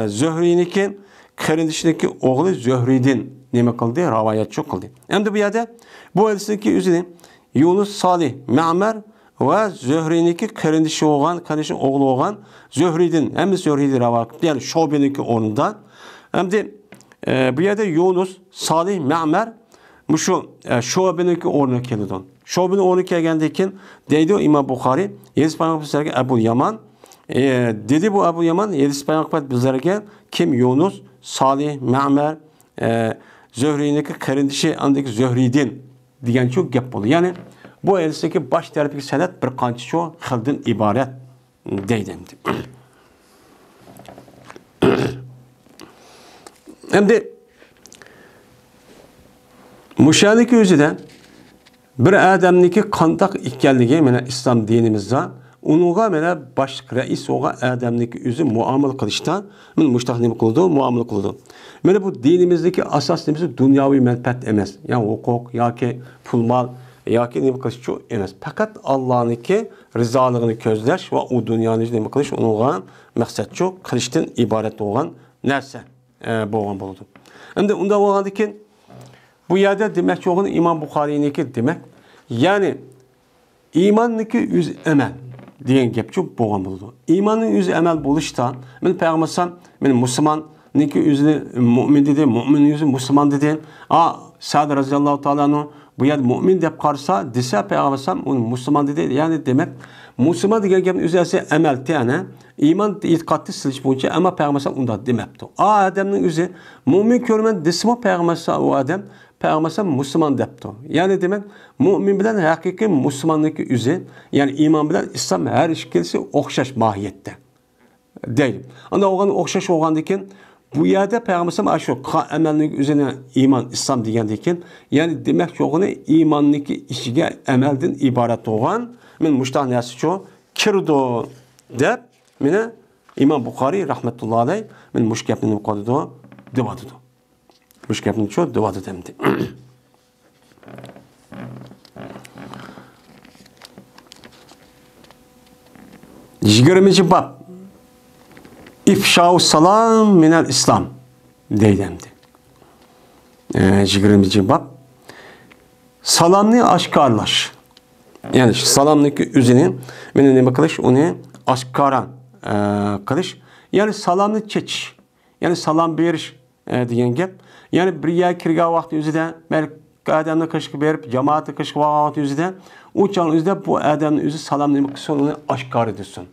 Zühri'nin kardeşindeki oğlu Zühri'din neme kıldı? Rivayet çok kıldı. Hem de bu yerde bu hadisteki üzerine Yunus, Salih, Ma'mer ve Zühri'ninki kardeşi oğlu olan Zühri'din hem de Zühri'de rivayet yani Şube'ninki onundan hem de bu yerde Yunus, Salih, Ma'mer bu şu Şube'ninki onu kelidon. Şube'nin onu kelgendeyken deydi İmam Bukhari Yedis Peygamber Ebu Yaman dedi bu Ebu Yaman Yedis Peygamber bizlerge kim Yunus, Salih, Ma'mer Zühri'ninki kardeşi andaki Zühri'din diyen çok gap oldu. Yani bu elisteki baş tarafı senet bir kançı çok hıldan ibaret deydimdi. Hem de müşahedeki yüzüden bir adamniki kandak ikkenligi mene İslam dinimizde onunla mene baş reis oğa adamniki yüzü muamele kılıştan men müştahlim kıldı, muamele kıldı. Mene bu dinimizdeki asas neyse dünyavi menfaat emez. Yani hukuk, ya ki pul mal, ya ki neyse kılış çok emez. Fakat Allah'ınki rızalığını közleş ve o dünyanın neyse kılış onunla maksat çok kılıştan ibaret olan nerse boğan buldu. Hem de onda olandı ki bu yerde demek çoğun İmam Bukhari'ninki demek. Yani imanınki yüz emel diyen gap çok boğan buldu. İmanın yüz emel buluştan ben Peygamber benim Müslüman Niki yüzünü mümin dedi, mümin yüzü Müslüman dedi. Sa'd radıyallahu ta'ala bu yer mümin deyip karsa dese Peygamber onu Müslüman dedi. Yani demek Müslüman degan üzerine emel tane iman itikatı siliş boyunca ama Peygamber onda demepti. Adamın yüzü mümin görmen desmo Peygamber o adam Peygamber Müslüman depti. Yani demek mümin bilen hakiki Müslümanlık yüzü yani iman bilen İslam her işkilisi okşaş mahiyette. Değil. Anda oğlan okşaş oğlandikin bu yerde Peygamber şu emellik üzerine iman İslam degandeken yani demek çoğunu imanlık işige emelden ibaret olan men muştah nesi ço kirdo dep mene İmam Bukhari rahmetullahi aleyh men muşkapını koydu devadı. Bu gapni şu dua etemdi. 20. bab. İfşa'u salam minel İslam deydemdi. 20. bab. Salamni aşkarlaş. Yani salamniki üzerine nima qilish, uni oshkora qilish. Yani salamni chechish. Yani salam berish degan gap. Yani bir yerga kirgan vaqt o'zida odamni qishqib berib, jamoatni qishqib vaqt o'zida, u chog'ning o'zida bu odamni o'zi salam nima qilsin, uni oshkor etsin.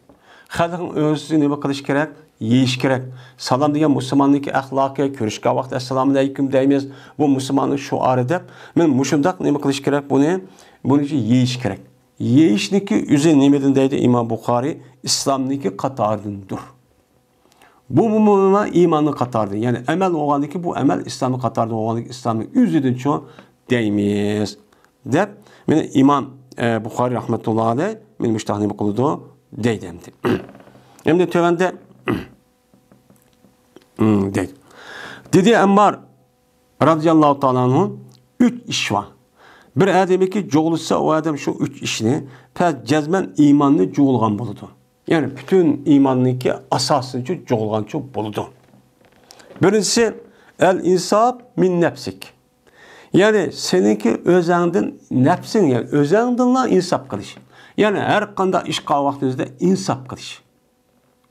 Xalqning o'zi nima qilish kerak? Yeyish kerak. Salam degan musulmonniki axloqi, ko'rishgan vaqt assalomu alaykum deymiz. Bu musulmonning shuari deb, men mushundaq nima qilish kerak? Buni yeyish kerak. Yeyishniki o'zi nimadan deydi Imom Buxoriy? İslamniki qatoridandir. Bu imanın qatorida. Yani amel olgandaki bu amel İslam'ın qatorida olgandaki İslam'ın o'zidan cho deymiz. Deb, meni İmam Buxoriy rahmetullohi alayh men mushtaq nima qildi deydi. Endi tövende deydi. Dedi Ammar radıyallahu ta'ala anhu 3 iş var. Bir adamki joğulsa o adam şu 3 işini pes cezmen imanını joğulgan buludu. Yani bütün imanınki asasınca joğulgan çok buludu. Birincisi el insaf min nefsik. Yani seninki özəndin nefsin, yani özəndinla insaf qilish. Yani her qanday iş qilgan vaqtingizda insaf qilish.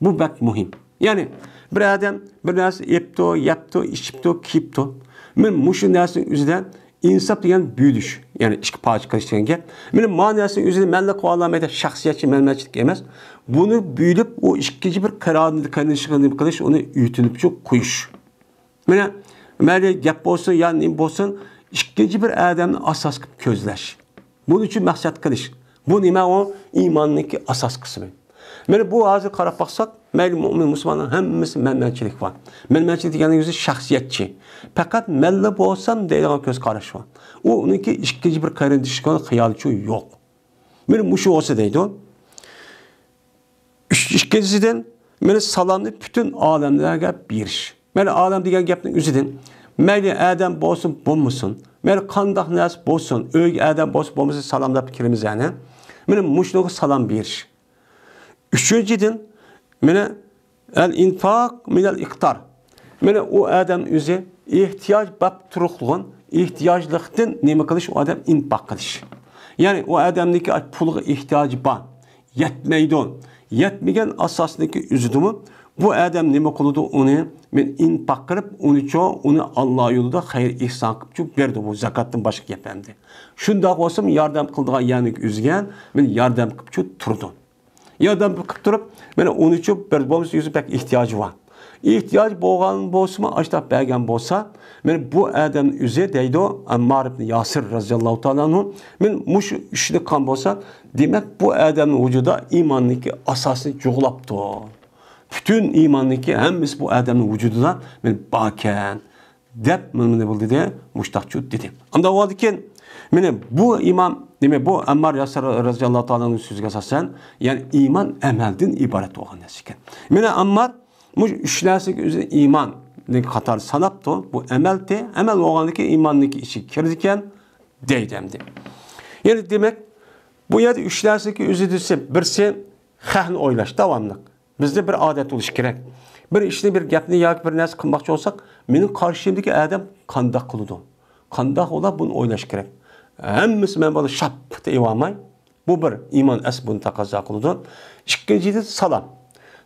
Bu bak muhim. Yani bir adam bir narsa yepti, yaptı, içipti, kiyipti. Men mushu narsaning o'zidan insaf degan büyüdüş. Yani ishqi poch qilish degan gap. Mening ma'nosini o'zida menlik qila olmaydi, shaxsiyatchi manmanchilik emas. Buni büyülüp o ikkinchi bir qilishni qilish, uni yutunib qo'yish. Mana mayli gap bo'lsin, ya nima bo'lsin, ikkinchi bir odamni asos qilib ko'zlash. Buning uchun maqsad qilish. Bu nima? O iymonning asos qismi. Mana bu hozir qarab baqsak, mayli mo'min musulmonlar hammasi manmanchilik bor. Manmanchilik deganing o'zi shaxsiyatchi. Faqat malla bo'lsam deydigan ko'z qarash bor. U uniki ikkinchi bir qarindishgan xiyolchi yo'q. Mana mushu olsa deydi. İkincisinden meni salamni bütün alemlerge berish. Meni alem degan gapning o'zidan mayli adam bo'lsin, bo'lmasin, mayli qandoq narsa bo'lsin, o'y adam bo'lsin, bo'lmasa salomlab kiramiz yani. Meni mushnoga salam berish. Üçüncüden meni el infaq minel iqtar. Meni o adam o'zi ehtiyoj bab turuqlig'in, ehtiyojlikdan nima qilish, o adam infaq qilish. Yani o adamniki pulga ehtiyoji bor, yetmaydi. Yetmegen asasındaki üzüdümü bu adam nima qildi, uni men infaq qilib, uni Alloh yo'lida xayr ihson qilib berdi. Bu zakatdan boshqa gap endi. Shundoq bo'lsam yordam qildigan yani o'zgan, men yordam qilib turdim. Yordam qilib turib, meni uni uchun bir bo'lmasa o'zi pek ehtiyoji bor. Ehtiyoj bo'lgan bo'lsa, ashtaq bergan bo'lsa, men bu odam o'zi deydi Ammar ibn Yasir radhiyallohu ta'ala anhu, men mush ishni qilgan bo'lsa, demek bu adamın vücuda imanniki asasını çoğulaptı. Bütün imanniki hemmisi bu adamın vücuduna baken dep ne buldu diye muştakçı dedi. Anda o halde bu imam, bu Ammar Yasir radhiyallahu ta'ala'nın sözüge asasen, yani iman emelden ibaret olan nesiken. Ammar muş üçlersi üzerine iman katar sanaptı. Bu emeldi. Emel oğandaki imanniki işi kirdiken deydemdi. Yani demek bu yerde üçlerseki üzüdüsü birisi xahni oylaş, davamlı. Bizde bir adet oluş gerek. Bir işini bir gapni ya bir narsa qilmoqchi olsak, mening qarshimdagi adam qandoq qiladi? Qandoq ola bunu oylash kerak. Hammasi men buni shap deb olmay, bu bir iymon asbuni taqozo qiladi. Ikkinchisi salam.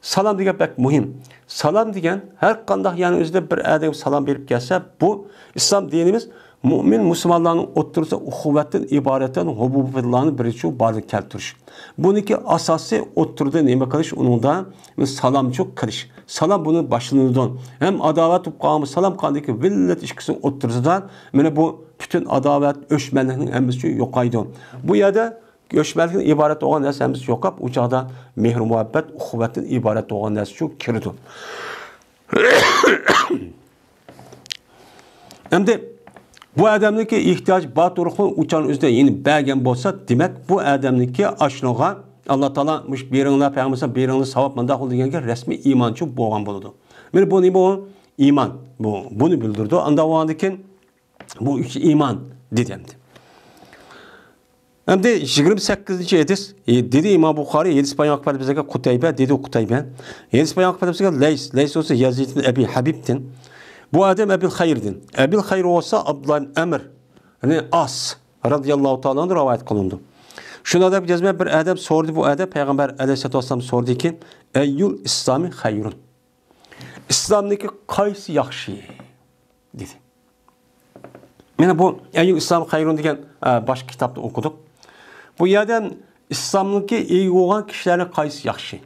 Salam degan pek muhim. Salam degan har qanday yani o'zida bir adam salam berib kelsa, bu islom dinimiz Mümin Müslümanların otursa uhuvvetten ibaretten hububillahını birinci barlık keltiriş. Bununki asası oturdu neyme kılış, onun da salam çok kılış. Salam bunun başlığından. Hem adalet upqamı salam kandaki villet işkisini otursa da bu bütün adalet öşmenliğinin hemisi yokaydı. Bu yerde öşmenliğinin ibaret olan nesi hemisi yokap, uçağda mehr muhabbet uhuvvetten ibaret olan nesi çok kirdi. Hem de bu adamniki ihtiyaç batırıqlı uçan üzerinde yeni belgen bolsa, demek bu adamniki aşnoğa Allah Taala muş berinler peygamberimiz berinler savap manda qil deganga resmi imanchi bo'lgan bo'ladi. Meni bu nima? iman. Bunu bildirdi. Anda o andakin bu üç iman dedi. Hem de 28. hadis dedi İmam Bukhari hadis bayan akbar bizge Kutaybe dedi Kutaybe. Hadis bayan akbar bizge Leys olsa Yazid'in Ebi Habib'tin. Bu adam Ebil Hayır'din. Ebil Hayır olsa Abdullah Emr yani As radıyallahu ta'ala rivayet kılındı. Şuna da cezme bir adam sordu bu adam Peygamber Aleyhisselatü Vesselam sordu ki Eyyul İslami hayrun. İslam'daki kaysi yaxşı dedi. Yani bu Eyyul İslam hayrun degen başka kitapta okuduk. Bu yerden İslam'daki iyi olan kişilerin kaysi yaxşı.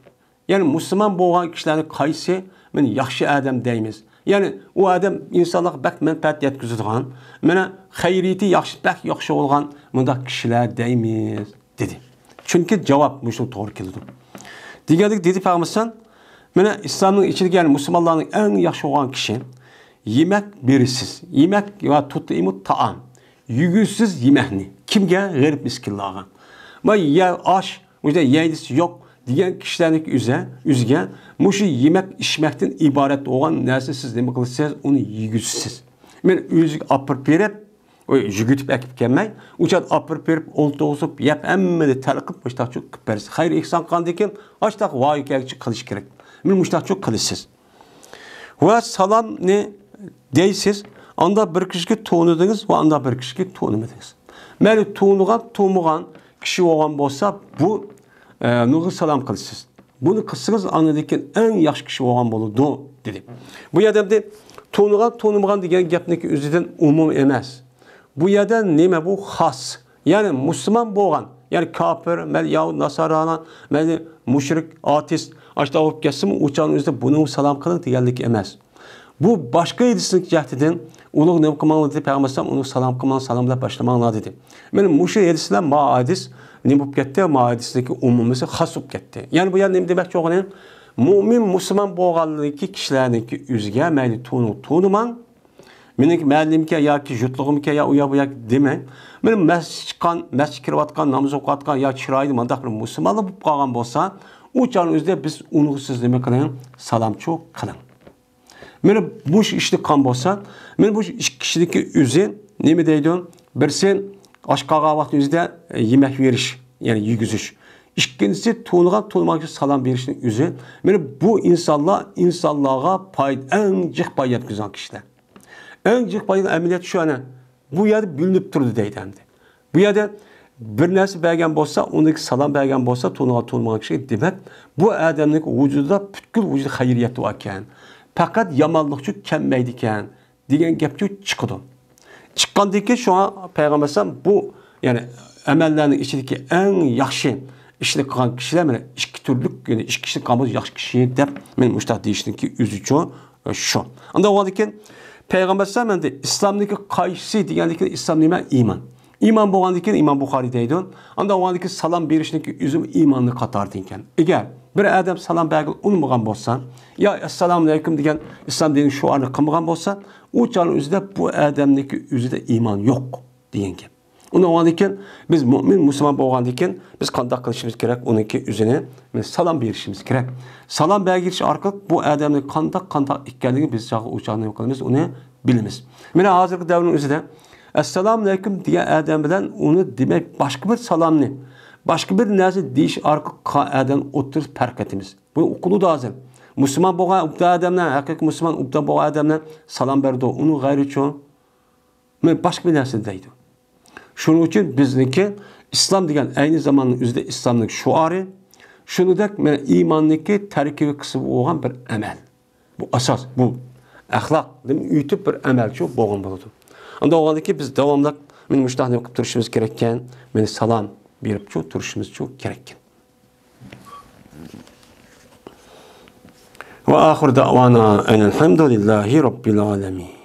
Yani Müslüman olan kişilerin kaysi yani yaxşı adam deyimiz. Yani o adam insanlık bak menfaat yetkizdiğin, mana hayriyeti yaxşı olgan bunda kişiler deyimiz dedi. Çünkü cevap bu şu doğru keldi. Diğerlik dedi Peygamber mana İslam'ın içindeki yani Müslümanların en yaxşı olan kişi yemek birisiz. Yemek ya tut'imu ta'am. Yügüsüz yemekni. Kimge? Garip miskinlarga. Ma ya aş, işte yeydisi yok diyen kişilerin üzge muşu yemek içmekten ibaret olan nersesiz ne kılırsanız onu yügüsüz. Men üzük apır verip o yügütüp ekip gelmey. Uçat apır verip oldu olsup yap emmede telkip müştak çok kıperiz. Hayır ihsan kandikin açtak vay gerçi kılış gerek. Men müştak çok kılışsız. Ve salam ne deysiz anda bir kişiye tuğunudunuz ve anda bir kişiye tuğunamadınız. Meli tuğmuğan kişi olan olsa bu nuğu salam kılışsız. Bunu kısınız anladığın en yaxşı kişi olan boludu dedi. Bu yerden de tuğmuğan degen gapniki özüden umum emas. Bu yerden neme bu has. Yani Müslüman boğan. Yani kafir, mel yahut nasarana, mel müşrik, ateist, açta olup gelsin uçağın özünde bunu salam kılın degenlik emas. Bu başka yedislik cehdeden uluğ ne kılmalı dedi Peygamber onu salam kılmalı salamla başlamalı dedi. Benim müşrik yedisinden maadis ne bu gitti maadisdeki umumisi hasup gitti. Yani bu yer ne demek çok önemli. Mümin Müslüman boğanlıki kişilerdeki üzge meyli tuğnuman menik məlimke ya ki jutluğumke ya uya buya deme. Benim mescid kirvatkan, namaz okatkan ya çıraydı mandak bir Müslümanlı bu qalğan bolsa, uçan özde biz unuğsuz demek kılın, salam çok kılın. Mene bu işli kan bolsa, men bu kişideki üzü nemi deydin? Birisi aşkağa vaxt üzde yemek veriş, yani yügüzüş. İkincisi tuğulmak için salam verişin üzü. Mene bu insanlığa en cık pay yetkizan kişiler. En cık payın əməliyyat şu an bu yerde bölünüp durdu deydendi. Bu yerde bir nersi bergen bolsa, ondaki salam bergen bolsa, tuğulmak kişi demek, bu adamlık vücuda bütkül vücuda hayriyeti varken, fakat yamanlıkçı kemmeydiken, diyen gepçi çıkıdı. Çıkkandaki şu an Peygamber bu yani emellerinin içindeki en yaxşı işini kılan kişiler mi? İki türlük yani iki kişi kalmış yaxşı kişiye de benim müştah deyişindeki üzücü şu. Anda o halde Peygamber sallallahu aleyhi ve sellem İslam'daki kayısı diyenlikle İslam neyme? İman. İman boğandaki İmam Bukhari deydin. Anda o halde salam berişindeki üzüm imanını katardınken. Eğer bir adam salam bergil unutmagan bolsa, ya Esselamu Aleyküm diyen İslam dinin şuarını kılmagan bolsa, o canın üzerinde bu adamdaki üzerinde iman yok diyenken. Onu o halde biz mümin Müslüman boğandaki biz kandak kılışımız gerek onunki üzerine salam berişimiz gerek. Salam bergiliş arkalık bu adamın kandak ikkenliği biz uçağını yoklamayız, onu bilimiz. Mene hazırlık devrinin üzerinde Esselamu Aleyküm diye adam bilen onu demek başka bir salam ne? Başka bir neresi deyiş arka adam oturup perk etimiz. Bu okulu da hazır. Müslüman boğan upta adamlar, hakiki Müslüman upta boğan adamlar salam berdi. Onu gayri çoğun başka bir neresi deydi. Şunun için bizdeki İslam degen aynı zamanda üzerinde İslamlık şuarı, şunu da imandaki terkibi kısmı olan bir emel. Bu asas, bu ahlak, ütüp bir emel çok boğan buludu. Onda o halde ki biz devamlı müştahane okup duruşumuz gerekken, salam verip çok duruşumuz çok gerekken. Ve ahir davana enelhamdülillahi rabbil alemin.